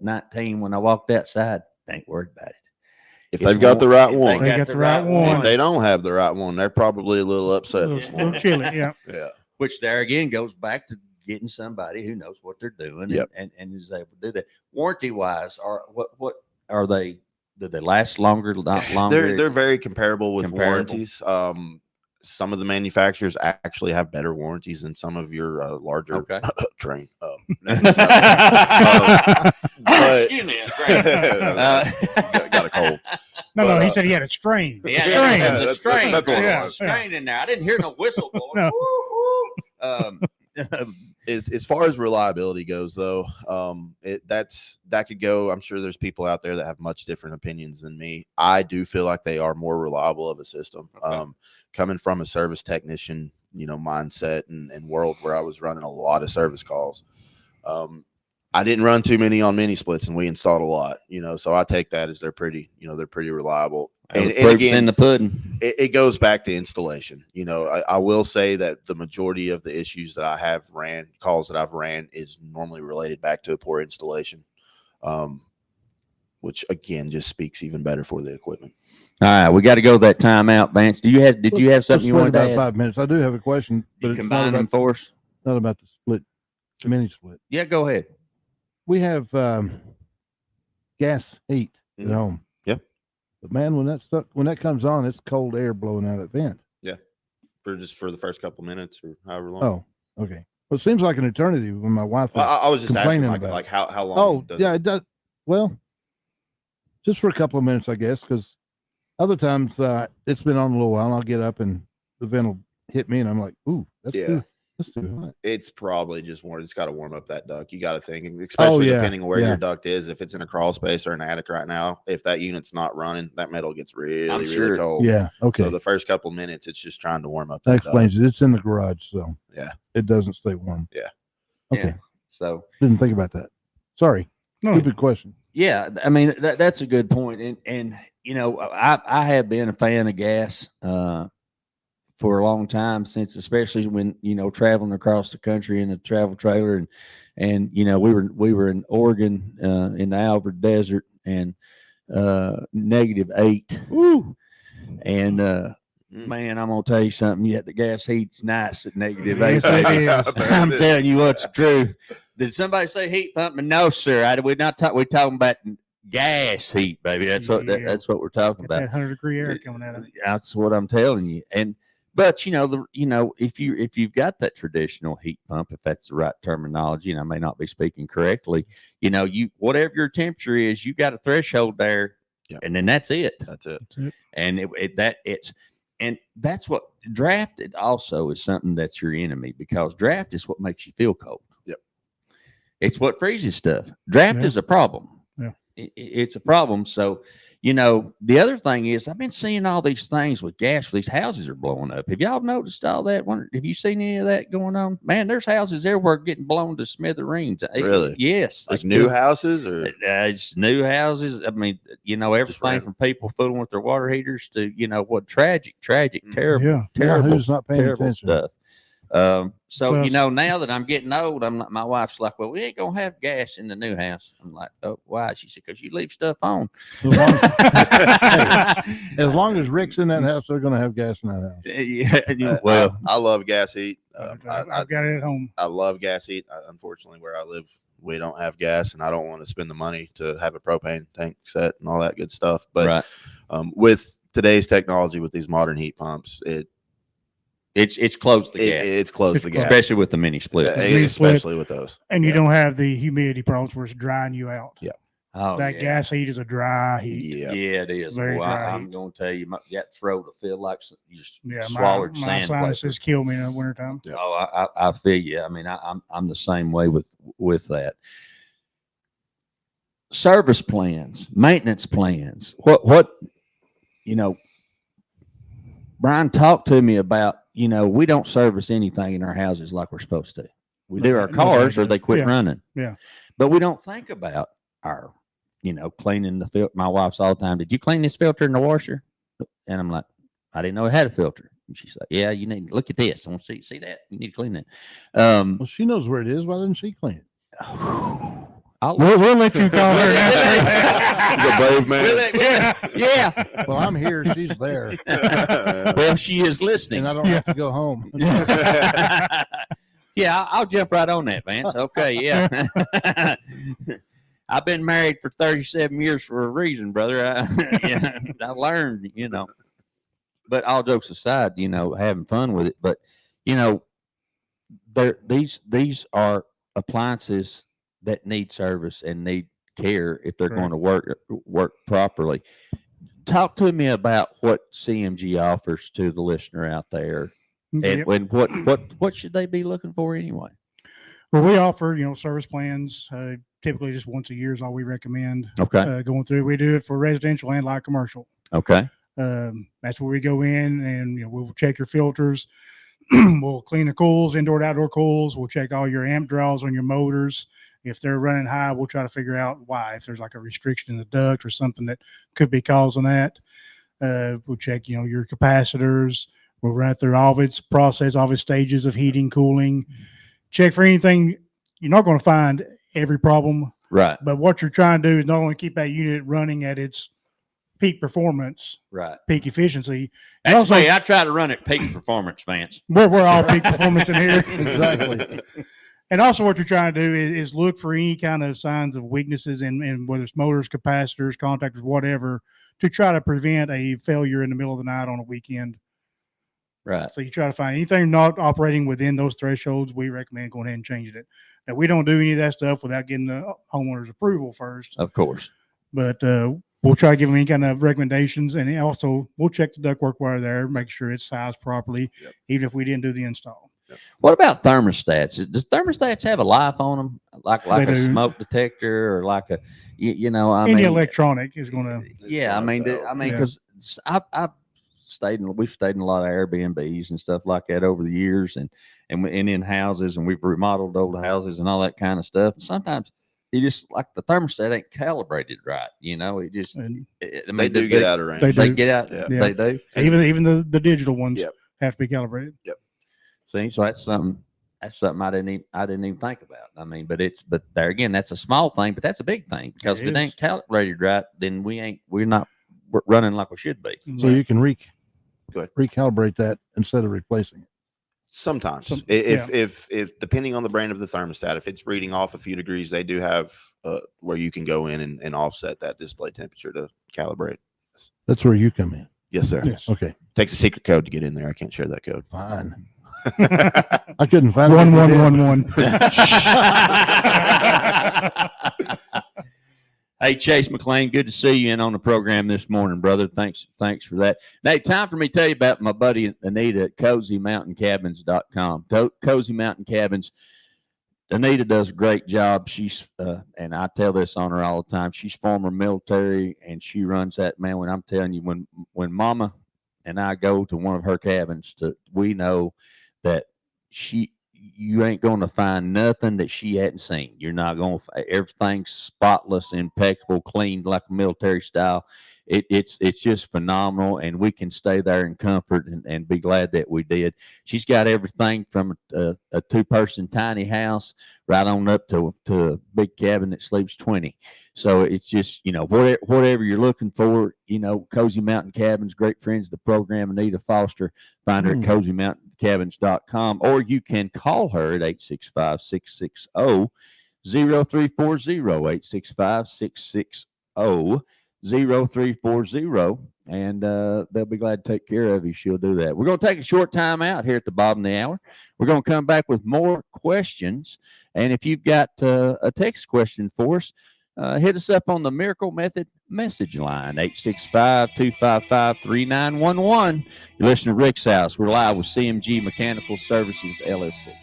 19 when I walked outside, ain't worried about it. If It's they've got the warm. right If one. They got the right one. If they don't have the right one, they're probably a little upset. A little chilly. Yeah. Yeah. Which there again goes back to getting somebody who knows what they're doing Yep. and is able to do that. Warranty wise, what are they Do they last longer? Not longer. They're very comparable with Comparable. warranties. Some of the manufacturers actually have better warranties than some of your larger Okay. train. But- Excuse me. Got a cold. No, But, he said he had a strain. Yeah, Strain. yeah, the that's- strain. that's what it Yeah, was. Strain in there. I didn't hear no whistle blowing. No. Woo, woo. As far as reliability goes, though, that could go. I'm sure there's people out there that have much different opinions than me. I do feel like they are more reliable of a system. Okay. Coming from a service technician, mindset and world where I was running a lot of service calls, I didn't run too many on mini splits, and we installed a lot. So I take that as they're pretty reliable. And Proof's again, in the pudding. it goes back to installation. I will say that the majority of the issues that I have calls that I've ran is normally related back to a poor installation, which again just speaks even better for the equipment. All right, we got to go that time out, Vance. Did you have something Let's you wait wanted to about add? 5 minutes. I do have a question, but You it's combine them for us? not about the split, mini split. Yeah, go ahead. We have gas heat at Mhm. home. Yep. But man, when that comes on, it's cold air blowing out of that vent. For the first couple minutes or however long. Oh, okay. Well, it seems like an eternity when my wife was. I was just asking complaining like, about like how long. Oh, does yeah, it does. Well, just for a couple of minutes, I guess, because other times it's been on a little while, and I'll get up and the vent will hit me, and I'm like, "Ooh, that's Yeah. too hot." It's probably just warm. It's got to warm up that duct. You got to think, especially yeah, depending on where yeah. your duct is. If it's in a crawl space or an attic right now, if that unit's not running, that metal gets really, I'm really sure. cold. Yeah, okay. So the first couple minutes, it's just trying to warm up. That That duct. explains it. It's in the garage, so Yeah. it doesn't stay warm. Yeah. Okay, Yeah. So didn't think about that. Sorry, No, stupid question. yeah, I mean that's a good point, and I have been a fan of gas for a long time, since especially when traveling across the country in a travel trailer, and we were in Oregon in the Alvord Desert, and -8. Woo! And man, I'm gonna tell you something. Yet the gas heat's nice at -8. Yes, it baby. is. I'm telling you what's the truth. Did somebody say heat pump? No, sir. We're not talking. We're talking about gas heat, baby. That's what Yeah. that's what we're talking Got that about. 100-degree air coming out of it. That's what I'm telling you. But if you've got that traditional heat pump, if that's the right terminology, and I may not be speaking correctly, you whatever your temperature is, you got a threshold there, Yep. and then that's it. That's it. And and that's what drafted also is something that's your enemy, because draft is what makes you feel cold. Yep. It's what freezes stuff. Draft Yeah. is a problem. Yeah. It's a problem. So, the other thing is I've been seeing all these things with gas. These houses are blowing up. Have y'all noticed all that? Have you seen any of that going on? Man, there's houses everywhere getting blown to smithereens. Really? Yes. Like It's new good. houses or It's new houses. I mean, everything random. from people fooling with their water heaters to, what tragic, Mm. terrible, Yeah. terrible, who's not paying terrible attention? stuff. So, Plus- now that I'm getting old, my wife's like, well, we ain't going to have gas in the new house. I'm like, oh, why? She said, because you leave stuff on. As long as Rick's in that house, they're going to have gas in that house. Yeah, well, I love gas heat. I've got it at home. I love gas heat. Unfortunately, where I live, we don't have gas, and I don't want to spend the money to have a propane tank set and all that good stuff. But right. With today's technology, with these modern heat pumps, It's closed the gap, it's closed the gap, especially with the mini split. mini split. especially with those. And you Yeah. don't have the humidity problems where it's drying you out. Yeah. Oh, That yeah. gas heat is a dry heat. Yeah, Yeah, it is. Very Boy, dry I'm heat. going to tell you, that throat will feel like you Yeah, swallowed my sandpaper. sinuses kill me in the wintertime. Yeah. Oh, I feel you. I mean, I'm the same way with that. Service plans, maintenance plans. What Brian, talk to me about. We don't service anything in our houses like we're supposed to. We do our Nobody cars, or does. they quit Yeah. running. Yeah. But we don't think about our, cleaning the filter. My wife's all the time, did you clean this filter in the washer? And I'm like, I didn't know it had a filter. And she's like, yeah, you need to look at this. I want to see that. You need to clean that. Well, she knows where it is. Why doesn't she clean it? We'll let you call her. He's a brave man. Yeah. Well, I'm here. She's there, Well, she is listening. and I don't have to go home. Yeah, I'll jump right on that, Vance. Okay, yeah. I've been married for 37 years for a reason, brother. I learned, but all jokes aside, having fun with it. But, these are appliances that need service and need care if they're going to work properly. Talk to me about what CMG offers to the listener out there, and what should they be looking for anyway? Well, we offer, service plans. Typically, just once a year is all we recommend. Okay. Going through, we do it for residential and light commercial. Okay. That's where we go in and we'll check your filters. We'll clean the cools, indoor, outdoor cools. We'll check all your amp draws on your motors. If they're running high, we'll try to figure out why. If there's like a restriction in the duct or something that could be causing that, we'll check, your capacitors. We'll run through all of its process, all of its stages of heating, cooling. Check for anything. You're not going to find every problem, right? But what you're trying to do is not only keep that unit running at its peak performance, right? Peak efficiency. That's also, me. I try to run at peak performance, Vance. We're all peak performance in here. Exactly. And also what you're trying to do is look for any kind of signs of weaknesses in whether it's motors, capacitors, contactors, whatever, to try to prevent a failure in the middle of the night on a weekend. Right. So you try to find anything not operating within those thresholds, we recommend going ahead and changing it. Now, we don't do any of that stuff without getting the homeowner's approval first. Of course. But we'll try to give them any kind of recommendations. And also, we'll check the ductwork wire there, make sure it's sized properly, even if we didn't do the install. What about thermostats? Does thermostats have a life on them, like a do. smoke detector or like a, Any electronic is going to. Yeah, because we've stayed in a lot of Airbnbs and stuff like that over the years, and in houses, and we've remodeled old houses and all that kind of stuff. And sometimes you just like the thermostat ain't calibrated right. It just they do get out of range. They get out. Yeah. They do. Even the digital ones have to be calibrated. Yep. See, so that's something I didn't even think about. But there again, that's a small thing, but that's a big thing, because if it ain't calibrated right, then we're not running like we should be. So you can Go ahead. recalibrate that instead of replacing it. Sometimes, if depending on the brand of the thermostat, if it's reading off a few degrees, they do have where you can go in and offset that display temperature to calibrate. That's where you come in. Yes, sir. Yes. Okay. Takes a secret code to get in there. I can't share that code. Fine. I couldn't find 1111. Hey, Chase McLean, good to see you in on the program this morning, brother. Thanks for that. Now, time for me to tell you about my buddy Anita at CozyMountainCabins.com. Cozy Mountain Cabins. Anita does a great job. She's and I tell this on her all the time. She's former military, and she runs that, man. When I'm telling you, when Mama and I go to one of her cabins, we know that you ain't going to find nothing that she hadn't seen. You're not going to. Everything's spotless, impeccable, clean, like a military style. It's just phenomenal, and we can stay there in comfort and be glad that we did. She's got everything from a 2-person tiny house right on up to a big cabin that sleeps 20. So it's just, whatever you're looking for, Cozy Mountain Cabins, great friends of the program, Anita Foster. Find her at CozyMountainCabins.com, or you can call her at 865-660-0340, 865-660-0340, and they'll be glad to take care of you. She'll do that. We're going to take a short time out here at the bottom of the hour. We're going to come back with more questions, and if you've got a text question for us, hit us up on the Miracle Method message line, 865-255-3911. You're listening to Rick's House. We're live with CMG Mechanical Services, LLC.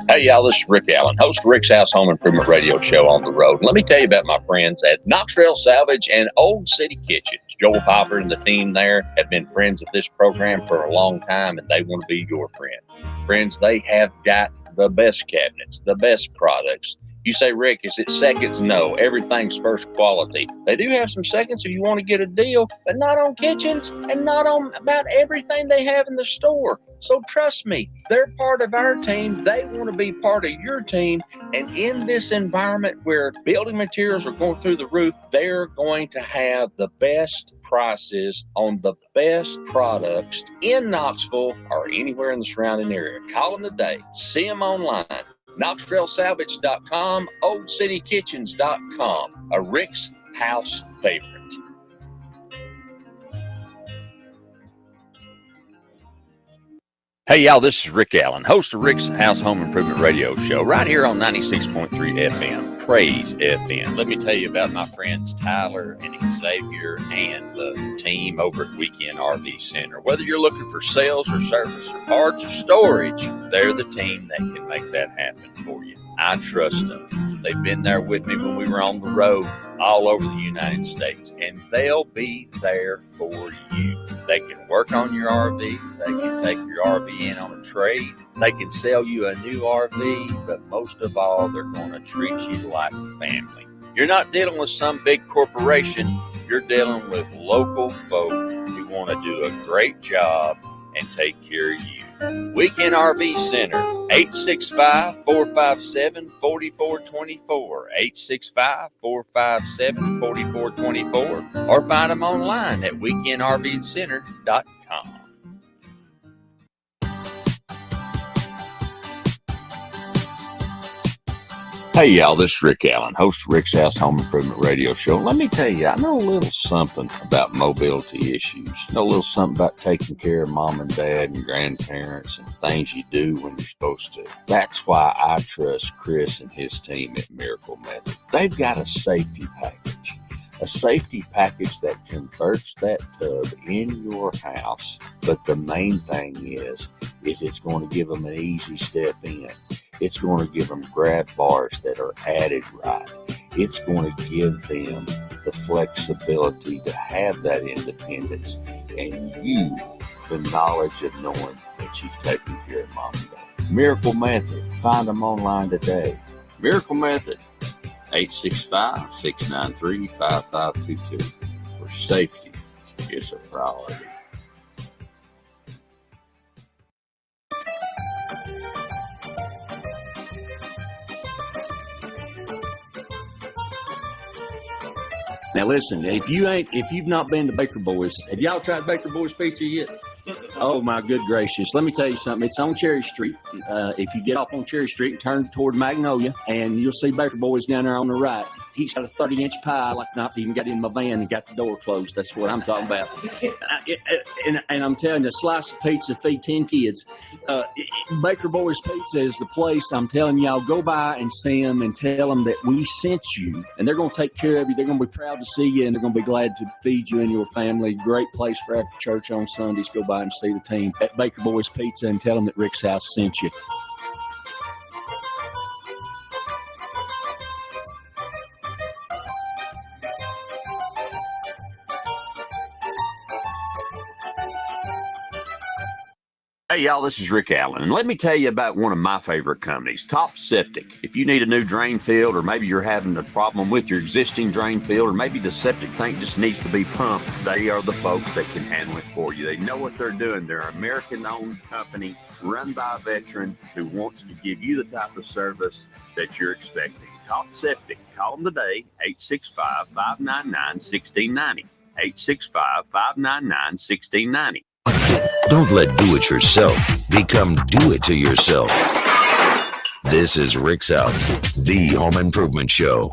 Hey, y'all, this is Rick Allen, host of Rick's House Home Improvement Radio Show on the road. Let me tell you about my friends at Knox Trail Salvage and Old City Kitchens. Joel Popper and the team there have been friends of this program for a long time, and they want to be your friend. Friends, they have got the best cabinets, the best products, You say, Rick, is it seconds? No, everything's first quality. They do have some seconds if you want to get a deal, but not on kitchens and not on about everything they have in the store. So trust me, they're part of our team. They want to be part of your team. And in this environment where building materials are going through the roof, they're going to have the best prices on the best products in Knoxville or anywhere in the surrounding area. Call them today. See them online. KnoxvilleSalvage.com, OldCityKitchens.com, a Rick's House favorite. Hey, y'all, this is Rick Allen, host of Rick's House Home Improvement Radio Show, right here on 96.3 FM, Praise FM. Let me tell you about my friends Tyler and Xavier and the team over at Weekend RV Center. Whether you're looking for sales or service or parts or storage, they're the team that can make that happen for you. I trust them. They've been there with me when we were on the road all over the United States, and they'll be there for you. They can work on your RV. They can take your RV in on a trade. They can sell you a new RV, but most of all, they're going to treat you like a family. You're not dealing with some big corporation. You're dealing with local folk who want to do a great job and take care of you. Weekend RV Center, 865-457-4424, 865-457-4424, or find them online at weekendrvcenter.com. Hey, y'all, this is Rick Allen, host of Rick's House Home Improvement Radio Show. Let me tell you, I know a little something about mobility issues. I know a little something about taking care of mom and dad and grandparents and things you do when you're supposed to. That's why I trust Chris and his team at Miracle Method. They've got a safety package. A safety package that converts that tub in your house. But the main thing is it's going to give them an easy step in. It's going to give them grab bars that are added right. It's going to give them the flexibility to have that independence. And you, the knowledge of knowing that you've taken care of mom and dad. Miracle Method. Find them online today. Miracle Method. 865-693-5522. For safety is a priority. Now listen, if you've not been to Baker Boys, have y'all tried Baker Boys pizza yet? Oh my good gracious. Let me tell you something. It's on Cherry Street. If you get off on Cherry Street and turn toward Magnolia, and you'll see Baker Boys down there on the right. He's got a 30-inch pie, like not even got in my van and got the door closed. That's what I'm talking about. And I'm telling you, a slice of pizza feed 10 kids. Baker Boys Pizza is the place. I'm telling y'all, go by and see them and tell them that we sent you, and they're going to take care of you. They're going to be proud to see you, and they're going to be glad to feed you and your family. Great place for after church on Sundays. Go by and see the team at Baker Boys Pizza and tell them that Rick's House sent you. Hey, y'all, this is Rick Allen, and let me tell you about one of my favorite companies, Top Septic. If you need a new drain field, or maybe you're having a problem with your existing drain field, or maybe the septic tank just needs to be pumped, they are the folks that can handle it for you. They know what they're doing. They're an American-owned company run by a veteran who wants to give you the type of service that you're expecting. Top Septic. Call them today, 865-599-1690, 865-599-1690. Don't let do-it-yourself become do-it-to-yourself. This is Rick's House, the home improvement show.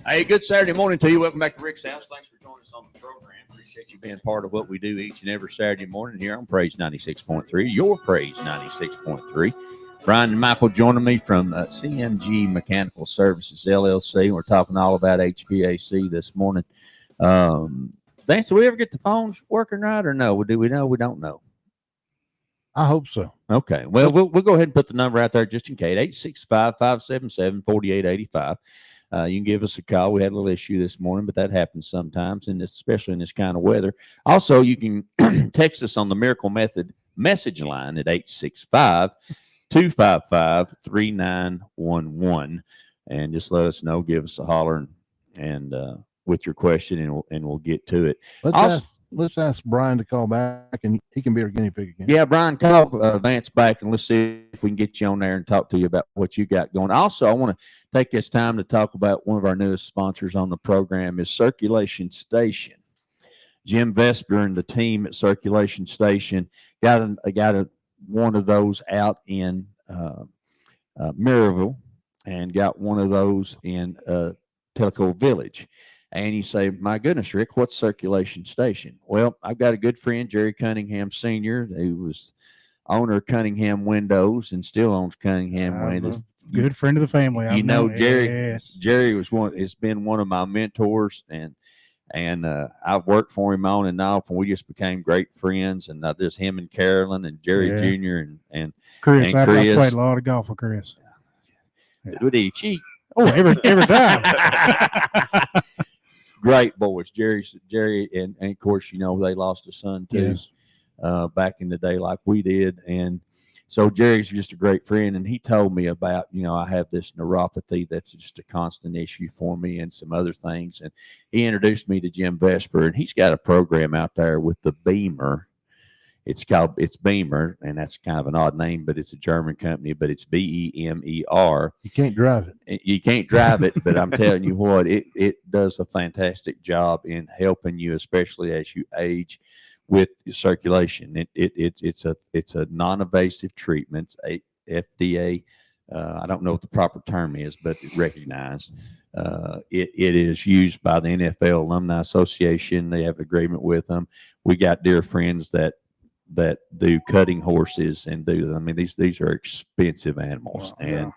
Hey, good Saturday morning to you. Welcome back to Rick's House. Thanks for joining us on the program. Appreciate you being part of what we do each and every Saturday morning here on Praise 96.3, your Praise 96.3. Brian and Michael joining me from CMG Mechanical Services, LLC. We're talking all about HVAC this morning. Vance, do we ever get the phones working right or no? Do we know? We don't know. I hope so. Okay. Well, we'll go ahead and put the number out there just in case, 865-577-4885. you can give us a call. We had a little issue this morning, but that happens sometimes, and especially in this kind of weather. Also, you can text us on the Miracle Method message line at 865-255-3911, and just let us know. Give us a holler and with your question, and we'll get to it. Let's ask Brian to call back, and he can be our guinea pig again. Yeah, Brian, call Vance back, and let's see if we can get you on there and talk to you about what you got going. Also, I want to take this time to talk about one of our newest sponsors on the program is Circulation Station. Jim Vesper and the team at Circulation Station got one of those out in Maryville, and got one of those in Telco Village. And you say, my goodness, Rick, what's Circulation Station? Well, I've got a good friend, Jerry Cunningham Sr., who was owner of Cunningham Windows and still owns Cunningham Windows. Good friend of the family. You know, Jerry. Yes. Jerry has been one of my mentors, and I've worked for him on and off, and we just became great friends. And not just him and Carolyn and Jerry Jr. and Chris. And I Chris. played a lot of golf with Chris. Did he cheat? Oh, every time. Great boys, Jerry, and of course, you know, they lost a son too, Yes. Back in the day, like we did. And so Jerry's just a great friend, and he told me about, you know, I have this neuropathy that's just a constant issue for me, and some other things. And he introduced me to Jim Vesper, and he's got a program out there with the Beamer. It's Beamer, and that's kind of an odd name, but it's a German company, but it's BEMER. You can't drive it. You can't drive it, but I'm telling you what, it does a fantastic job in helping you, especially as you age, with circulation. It's a non-invasive treatment. It's a FDA. I don't know what the proper term is, but it's recognized. It is used by the NFL Alumni Association. They have an agreement with them. We got dear friends that do cutting horses and do. I mean, these are expensive animals, and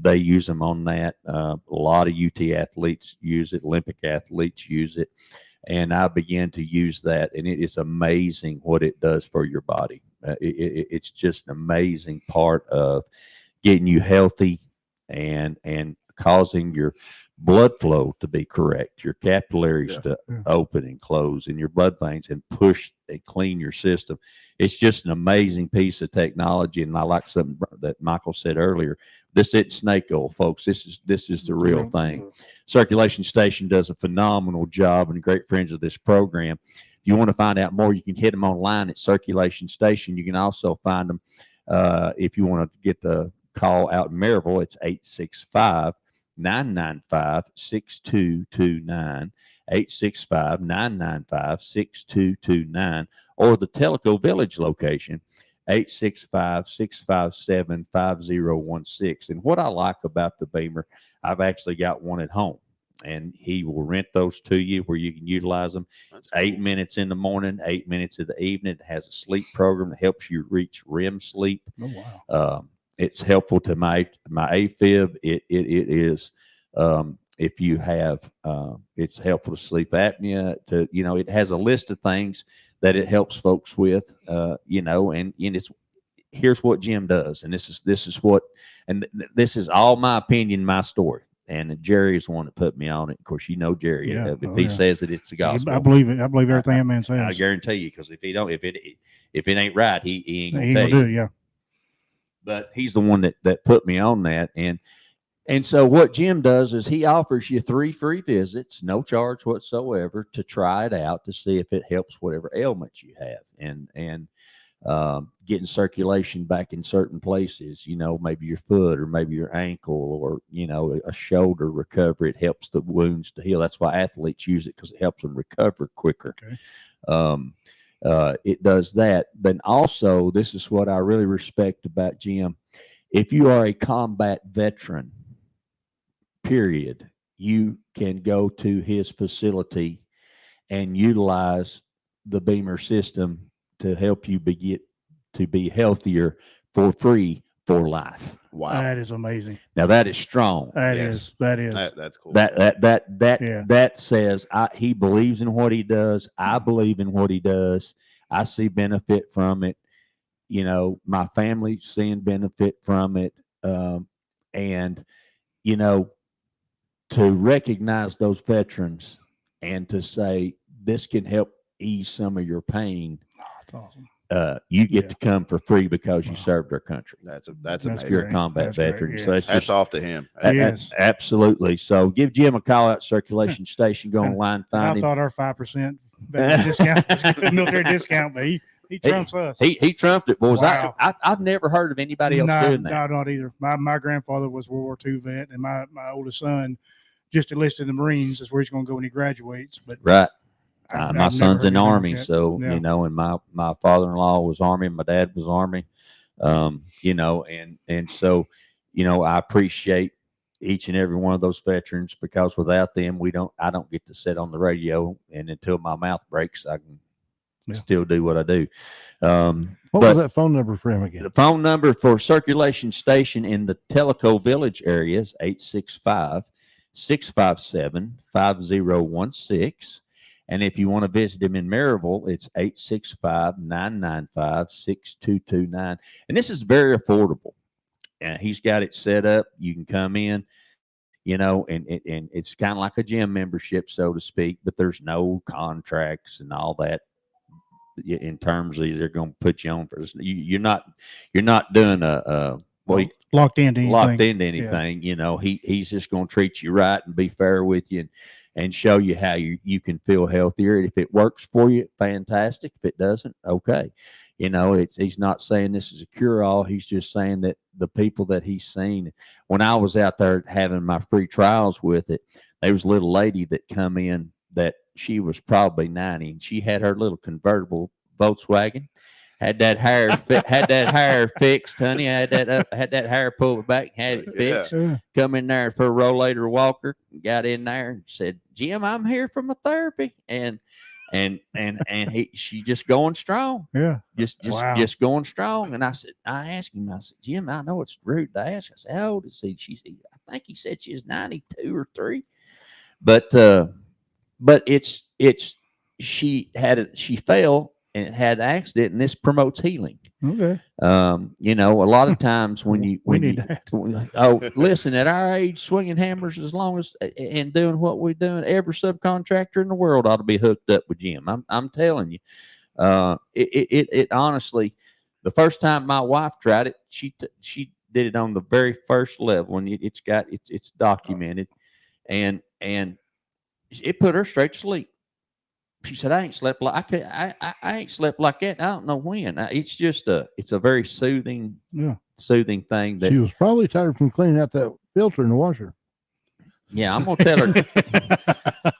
they use them on that. A lot of UT athletes use it. Olympic athletes use it, and I began to use that, and it is amazing what it does for your body. It's just an amazing part of getting you healthy and causing your blood flow to be correct, your capillaries to open and close, and your blood veins, and push and clean your system. It's just an amazing piece of technology. And I like something that Michael said earlier. This isn't snake oil, folks. This is the real thing. Circulation Station does a phenomenal job, and great friends of this program. If you want to find out more, you can hit them online at Circulation Station. You can also find them if you want to get the call out in Maryville. It's 865-995-6229, 865-995-6229, or the Telco Village location, 865-657-5016. And what I like about the Beamer, I've actually got one at home, and he will rent those to you where you can utilize them. It's 8 minutes in the morning, 8 minutes in the evening. It has a sleep program that helps you reach REM sleep. Oh, wow. It's helpful to my AFib. It is, if you have, it's helpful to sleep apnea. To, you know, it has a list of things that it helps folks with. You know, and it's, here's what Jim does, and this is what, and this is all my opinion, my story. And Jerry is the one that put me on it. Of course, you know Jerry. Yeah. If he says it, it's the gospel. I believe it. I believe everything that man says. I guarantee you, because if it ain't right, he ain't gonna He tell gonna you. do it, yeah. But he's the one that put me on that. And so what Jim does is he offers you 3 free visits, no charge whatsoever, to try it out to see if it helps whatever ailments you have, and getting circulation back in certain places, you know, maybe your foot or maybe your ankle or, you know, a shoulder recovery. It helps the wounds to heal. That's why athletes use it, because it helps them recover quicker. Okay. It does that. But also, this is what I really respect about Jim. If you are a combat veteran, period, you can go to his facility and utilize the Beamer system to help you get to be healthier for free for life. Wow. That is amazing. Now that is strong. That Yes. is. That is. That's cool. That says he believes in what he does. I believe in what he does. I see benefit from it. You know, my family seeing benefit from it. And, you know, to recognize those veterans and to say this can help ease some of your pain. Oh, that's awesome. You get Yeah. to come for free because you Wow. served our country. That's That's amazing. You're a great. combat That's great, veteran, yeah. so it's Hats just off to him. Yes. absolutely. So give Jim a call out, Circulation Station. Go online, I find him. thought our 5% discount, military discount, but he trumps us. He trumped it, boys. Wow. I've never heard of anybody else doing that. No, not either. My grandfather was World War II vet, and my oldest son just enlisted in the Marines. That's where he's going to go when he graduates. But Right. I've My never son's heard in the anything Army, like that. so Yeah. you know, and my father-in-law was Army, and my dad was Army. You know, and so, you know, I appreciate each and every one of those veterans, because without them, I don't get to sit on the radio, and until my mouth breaks, I can still do what I do. What was that phone number for him again? The phone number for Circulation Station in the Tellico Village area is 865-657-5016. And if you want to visit him in Maryville, it's 865-995-6229. And this is very affordable. And he's got it set up. You can come in, you know, and it's kind of like a gym membership, so to speak, but there's no contracts and all that in terms of they're going to put you on for this. You're not doing locked into anything. You know, he's just going to treat you right and be fair with you and show you how you can feel healthier. If it works for you, fantastic. If it doesn't, okay. You know, he's not saying this is a cure-all. He's just saying that the people that he's seen, when I was out there having my free trials with it, there was a little lady that come in that she was probably 90, and she had her little convertible Volkswagen, had that hair fixed, honey. Had that hair pulled back, had it fixed. Yeah. Come in there for a rollator walker, got in there and said, "Jim, I'm here for my therapy," and she just going strong. Yeah. Just going strong. And I asked him, Jim, I know it's rude to ask. I said, how old is he? She said, I think he said she was 92 or 3. But she fell and had an accident, and this promotes healing. Okay. You know, a lot of times when you that. Listen, at our age, swinging hammers as long as and doing what we're doing, every subcontractor in the world ought to be hooked up with Jim. I'm telling you, it honestly, the first time my wife tried it, she did it on the very first level, and it's documented, and it put her straight to sleep. She said, I ain't slept like I ain't slept like that. I don't know when. It's just it's a very soothing thing. That She was probably tired from cleaning out that filter in the washer. Yeah, I'm gonna tell her,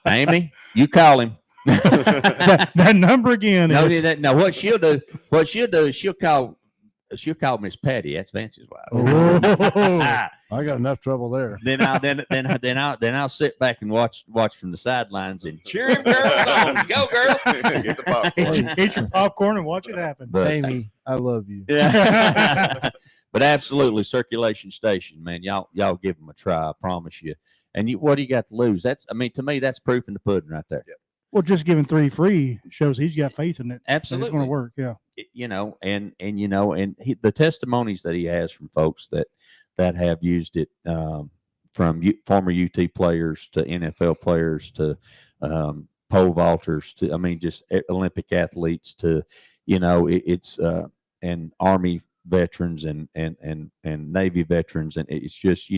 Amy, you call him. that number again. No, what she'll do is she'll call Miss Patty. That's Vance's wife. Oh, I got enough trouble there. Then I'll sit back and watch from the sidelines and cheer him girls on. Go girl. Get the popcorn. Eat your popcorn and watch it happen. But, Amy, I love you. yeah. But absolutely, Circulation Station, man. Y'all give them a try. I promise you. And what do you got to lose? To me, that's proof in the pudding right there. Yep. Well, just giving 3 free shows he's got faith in it. Absolutely, it's going to work. Yeah. You know, and the testimonies that he has from folks that have used it, from former UT players to NFL players to pole vaulters to, just Olympic athletes to, it's and Army veterans and Navy veterans, and it's just,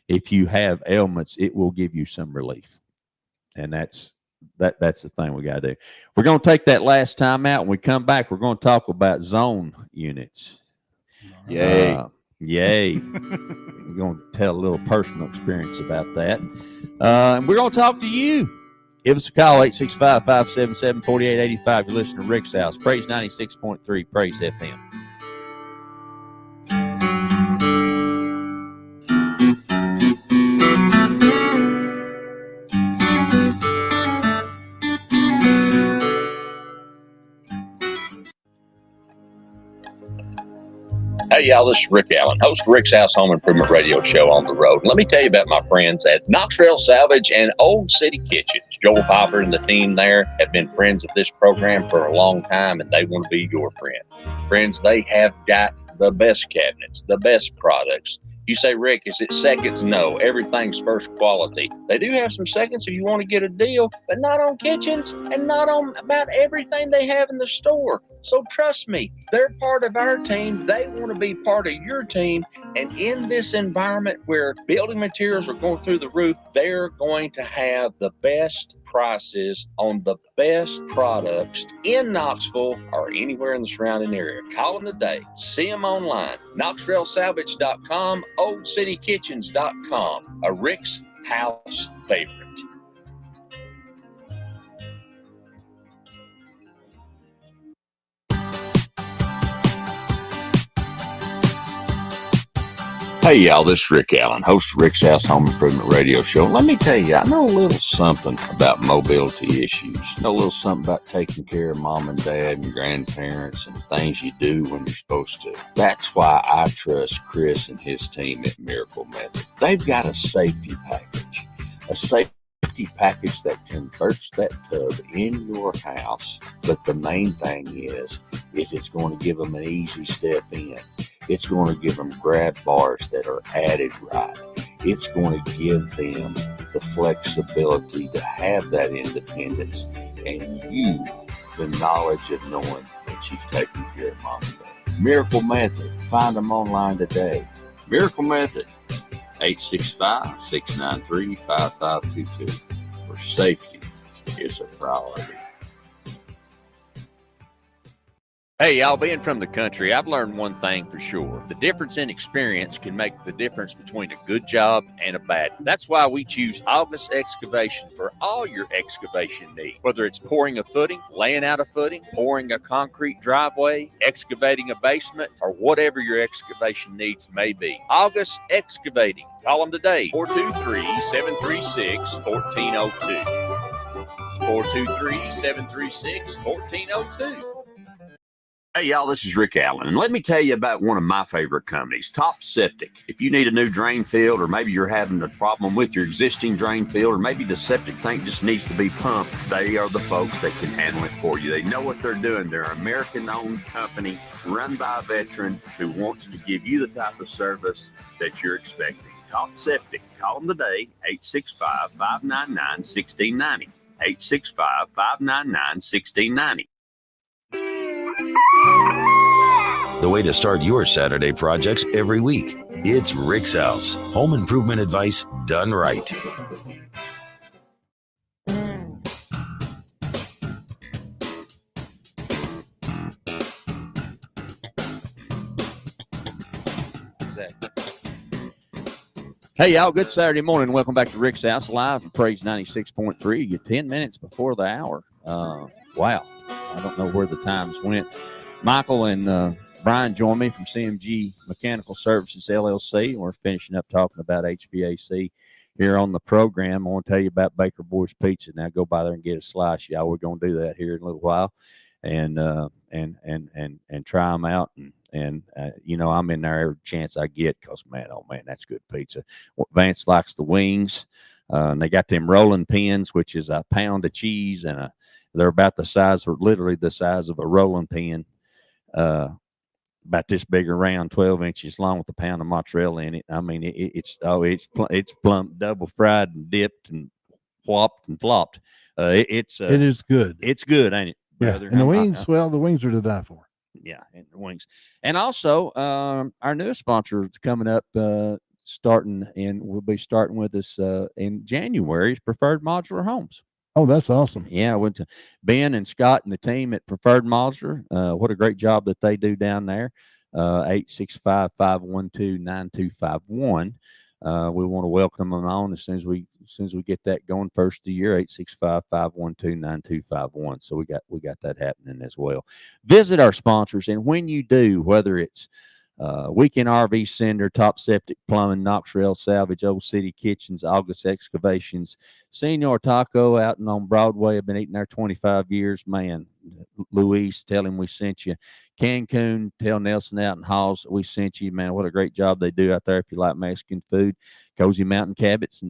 if you have ailments, it will give you some relief, and that's the thing we got to do. We're going to take that last time out. When we come back, we're going to talk about zone units. Yay. Yay. We're going to tell a little personal experience about that. And we're going to talk to you. Give us a call, 865-577-4885. You're listening to Rick's House. Praise 96.3, Praise FM. Hey, y'all, this is Rick Allen, host of Rick's House Home Improvement Radio Show on the road. Let me tell you about my friends at Knoxville Salvage and Old City Kitchens. Joel Popper and the team there have been friends of this program for a long time, and they want to be your friend. Friends, they have got the best cabinets, the best products, You say, Rick, is it seconds? No, everything's first quality. They do have some seconds if you want to get a deal, but not on kitchens and not on about everything they have in the store. So trust me, they're part of our team. They want to be part of your team. And in this environment where building materials are going through the roof, they're going to have the best prices on the best products in Knoxville or anywhere in the surrounding area. Call them today. See them online. KnoxvilleSalvage.com, OldCityKitchens.com. A Rick's House favorite. Hey, y'all, this is Rick Allen, host of Rick's House Home Improvement Radio Show. Let me tell you, I know a little something about mobility issues. Know a little something about taking care of mom and dad and grandparents and things you do when you're supposed to. That's why I trust Chris and his team at Miracle Method. They've got a safety package, that converts that tub in your house. But the main thing is it's going to give them an easy step in. It's going to give them grab bars that are added right. It's going to give them the flexibility to have that independence and you the knowledge of knowing that you've taken care of mom and dad. Miracle Method. Find them online today. Miracle Method. 865-693-5522. For safety is a priority. Hey, y'all, being from the country, I've learned one thing for sure. The difference in experience can make the difference between a good job and a bad one. That's why we choose August Excavation for all your excavation needs. Whether it's pouring a footing, laying out a footing, pouring a concrete driveway, excavating a basement, or whatever your excavation needs may be. August Excavating. Call them today, 423-736-1402. 423-736-1402. Hey, y'all, this is Rick Allen, and let me tell you about one of my favorite companies, Top Septic. If you need a new drain field, or maybe you're having a problem with your existing drain field, or maybe the septic tank just needs to be pumped, they are the folks that can handle it for you. They know what they're doing. They're an American-owned company run by a veteran who wants to give you the type of service that you're expecting. Top Septic. Call them today, 865-599-1690. 865-599-1690. The way to start your Saturday projects every week. It's Rick's House. Home improvement advice done right. Hey, y'all, good Saturday morning. Welcome back to Rick's House live from Praise 96.3. You're 10 minutes before the hour. Wow. I don't know where the times went. Michael and Brian joined me from CMG Mechanical Services, LLC. We're finishing up talking about HVAC here on the program. I want to tell you about Baker Boys Pizza. Now go by there and get a slice, y'all. We're going to do that here in a little while and try them out. And you know, I'm in there every chance I get because, man, oh, man, that's good pizza. Vance likes the wings. They got them rolling pins, which is a pound of cheese, and they're about the size, or literally the size of a rolling pin, about this big around, 12 inches long with a pound of mozzarella in it. I mean, it's plump, double fried and dipped and whopped and flopped. It is good. It's good, ain't it, brother? Yeah. And the wings, well, the wings are to die for. Yeah, and the wings. And also, our newest sponsor is coming up, starting, and will be starting with us in January, is Preferred Modular Homes. Oh, that's awesome. Yeah, I went to Ben and Scott and the team at Preferred Modular. What a great job that they do down there. 865-512-9251. We want to welcome them on as soon as we get that going first of the year. 865-512-9251. So we got that happening as well. Visit our sponsors, and when you do, whether it's Weekend RV Center, Top Septic Plumbing, Knoxville Salvage, Old City Kitchens, August Excavations, Senor Taco out and on Broadway. I've been eating there 25 years. Man, Luis, tell him we sent you. Cancun, tell Nelson out in Halls we sent you. Man, what a great job they do out there if you like Mexican food. Cozy Mountain Cabins,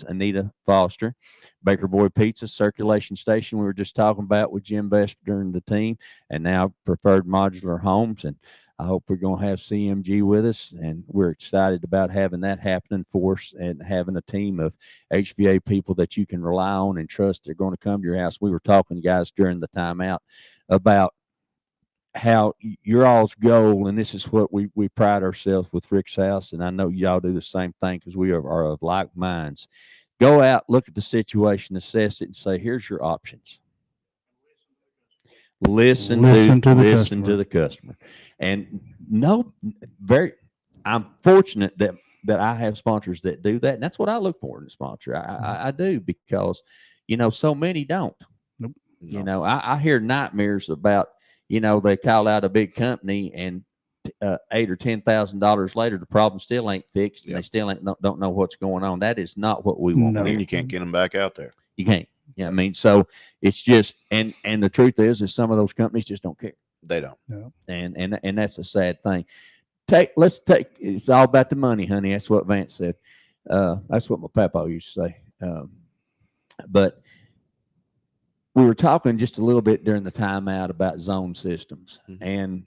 Anita Foster. Baker Boy Pizza, Circulation Station we were just talking about with Jim Vesper and the team, and now Preferred Modular Homes. And I hope we're going to have CMG with us, and we're excited about having that happening for us and having a team of HVA people that you can rely on and trust they're going to come to your house. We were talking, guys, during the timeout about how your all's goal, and this is what we pride ourselves with Rick's House, and I know y'all do the same thing because we are of like minds. Go out, look at the situation, assess it, and say, here's your options. Listen to the customer. And I'm fortunate that I have sponsors that do that. And that's what I look for in a sponsor. I do, because, so many don't. Nope. I hear nightmares about, they call out a big company and $8,000 or $10,000 later, the problem still ain't fixed, and they still don't know what's going on. That is not what we want. And you can't get them back out there. You can't. Yeah, I mean, so it's just, and the truth is some of those companies just don't care. They don't. No. And that's a sad thing. It's all about the money, honey. That's what Vance said. That's what my papa used to say. But we were talking just a little bit during the timeout about zone systems. Mm-hmm. And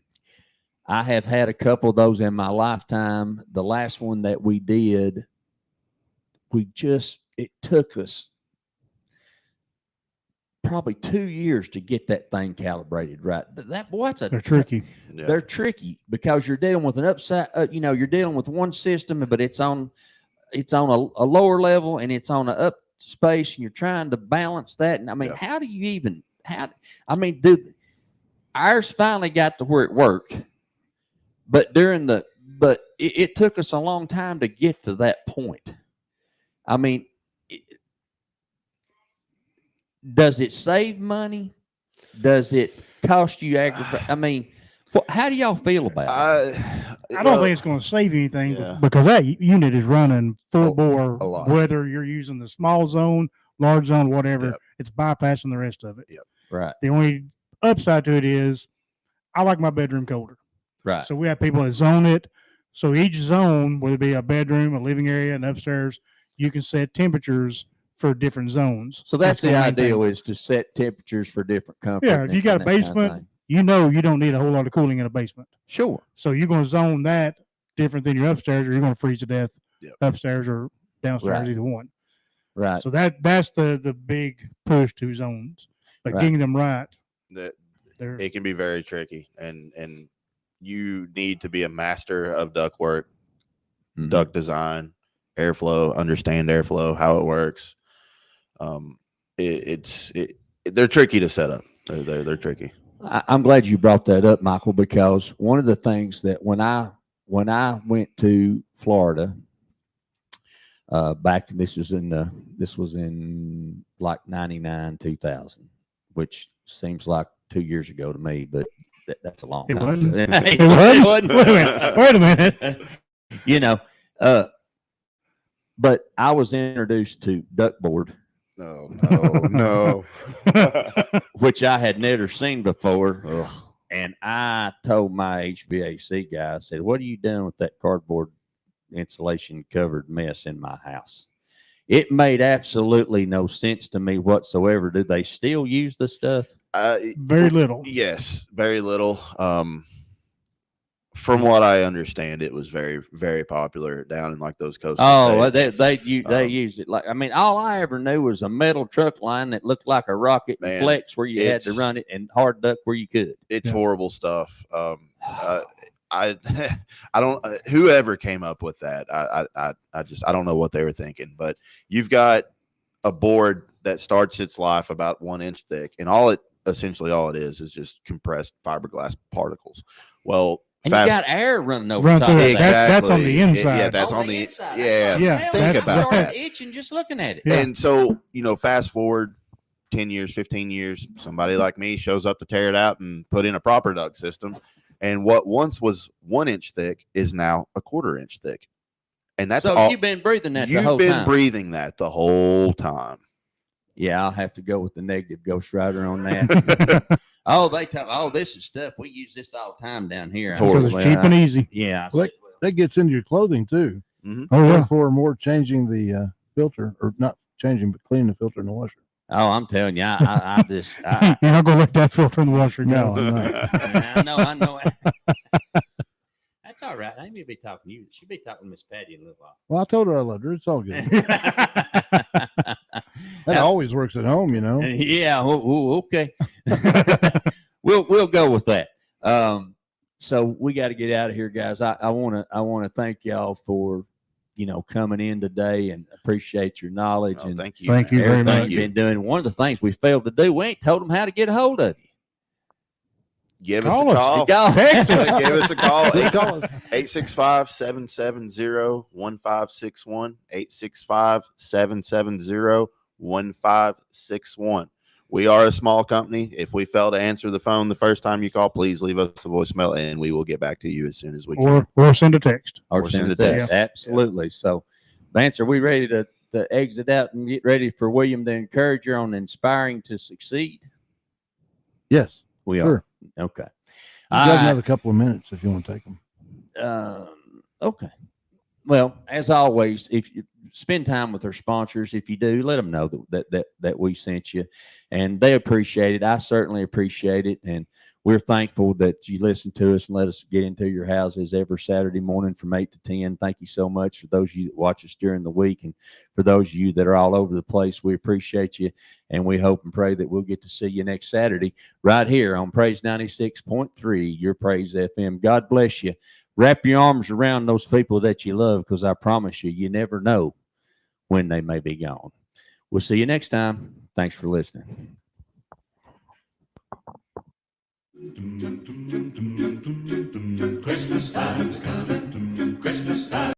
I have had a couple of those in my lifetime. The last one that we did, it took us probably 2 years to get that thing calibrated right. They're tricky. Yeah. They're tricky because you're dealing with an upside, you're dealing with one system, but it's on a lower level and it's on an up space, and you're trying to balance that. And I mean, how do you even, ours finally got to where it worked, but it took us a long time to get to that point. I mean, does it save money? Does it cost you aggravate? I mean, how do y'all feel about it? I don't think it's going to save you anything because that unit is running full bore, whether you're using the small zone, large zone, whatever. It's bypassing the rest of it. Right. The only upside to it is I like my bedroom colder. Right. So we have people that zone it. So each zone, whether it be a bedroom, a living area, and upstairs, you can set temperatures for different zones. So that's the ideal, is to set temperatures for different comfort. Yeah, if you got a basement, you don't need a whole lot of cooling in a basement. Sure. So you're going to zone that different than your upstairs, or you're going to freeze to death upstairs or downstairs, either one. Right. So that's the big push to zones, but getting them right. It can be very tricky, and you need to be a master of ductwork, duct design, airflow, understand airflow, how it works. They're tricky to set up. They're tricky. I'm glad you brought that up, Michael, because one of the things that when I went to Florida, this was in like 99, 2000, which seems like 2 years ago to me, but that's a long time. It wasn't. Wait a minute. But I was introduced to ductboard. No. Which I had never seen before. Ugh. And I told my HVAC guy, I said, what are you doing with that cardboard insulation covered mess in my house? It made absolutely no sense to me whatsoever. Do they still use the stuff? Very little. Yes, very little. From what I understand, it was very, very popular down in like those coastal states. They use it like, all I ever knew was a metal truck line that looked like a rocket and flex where you had to run it, and hard duct where you could. It's horrible stuff. I don't. Whoever came up with that, I don't know what they were thinking. But you've got a board that starts its life about 1 inch thick, and all it is just compressed fiberglass particles. Well. And you got air running over top. Exactly. That's on the inside. Yeah, that's on the inside. Yeah. Think about that. Itching just looking at it. Yeah. And so, fast forward 10 years, 15 years, somebody like me shows up to tear it out and put in a proper duct system. And what once was 1 inch thick is now a 1/4 inch thick. And that's all. You've been breathing that the whole time. You've been breathing that the whole time. Yeah, I'll have to go with the negative Ghost Rider on that. This is stuff we use this all the time down here. It's cheap and easy. Yeah, that gets into your clothing too. Mm-hmm. Oh yeah, for more changing the filter, or not changing, but cleaning the filter in the washer. Oh, I'm telling you, I just you're not gonna let that filter in the washer. No, I'm not. I know. I may be talking to you. She'll be talking to Miss Patty in a little while. Well, I told her I loved her. It's all good. That always works at home, you know. Yeah. Okay. We'll go with that. So we got to get out of here, guys. I want to thank y'all for coming in today and appreciate your knowledge and thank you. Thank you very everything much. you've been doing. One of the things we failed to do, we ain't told them how to get a hold of you. Give us Call a us. call. Text us. Give us a call. Just call us. 865-770-1561. 865-770-1561. We are a small company. If we fail to answer the phone the first time you call, please leave us a voicemail and we will get back to you as soon as we can. Or send a text. Or send a text. Absolutely. So, Vance, are we ready to exit out and get ready for William to encourage you on inspiring to succeed? Yes, We sure. are. Okay. You got another couple of minutes if you want to take them. Okay. Well, as always, if you spend time with our sponsors, if you do, let them know that we sent you, and they appreciate it. I certainly appreciate it, and we're thankful that you listen to us and let us get into your houses every Saturday morning from 8 to 10. Thank you so much for those of you that watch us during the week, and for those of you that are all over the place, we appreciate you, and we hope and pray that we'll get to see you next Saturday right here on Praise 96.3, your Praise FM. God bless you. Wrap your arms around those people that you love, because I promise you, you never know when they may be gone. We'll see you next time. Thanks for listening. Christmas time's coming. Christmas time.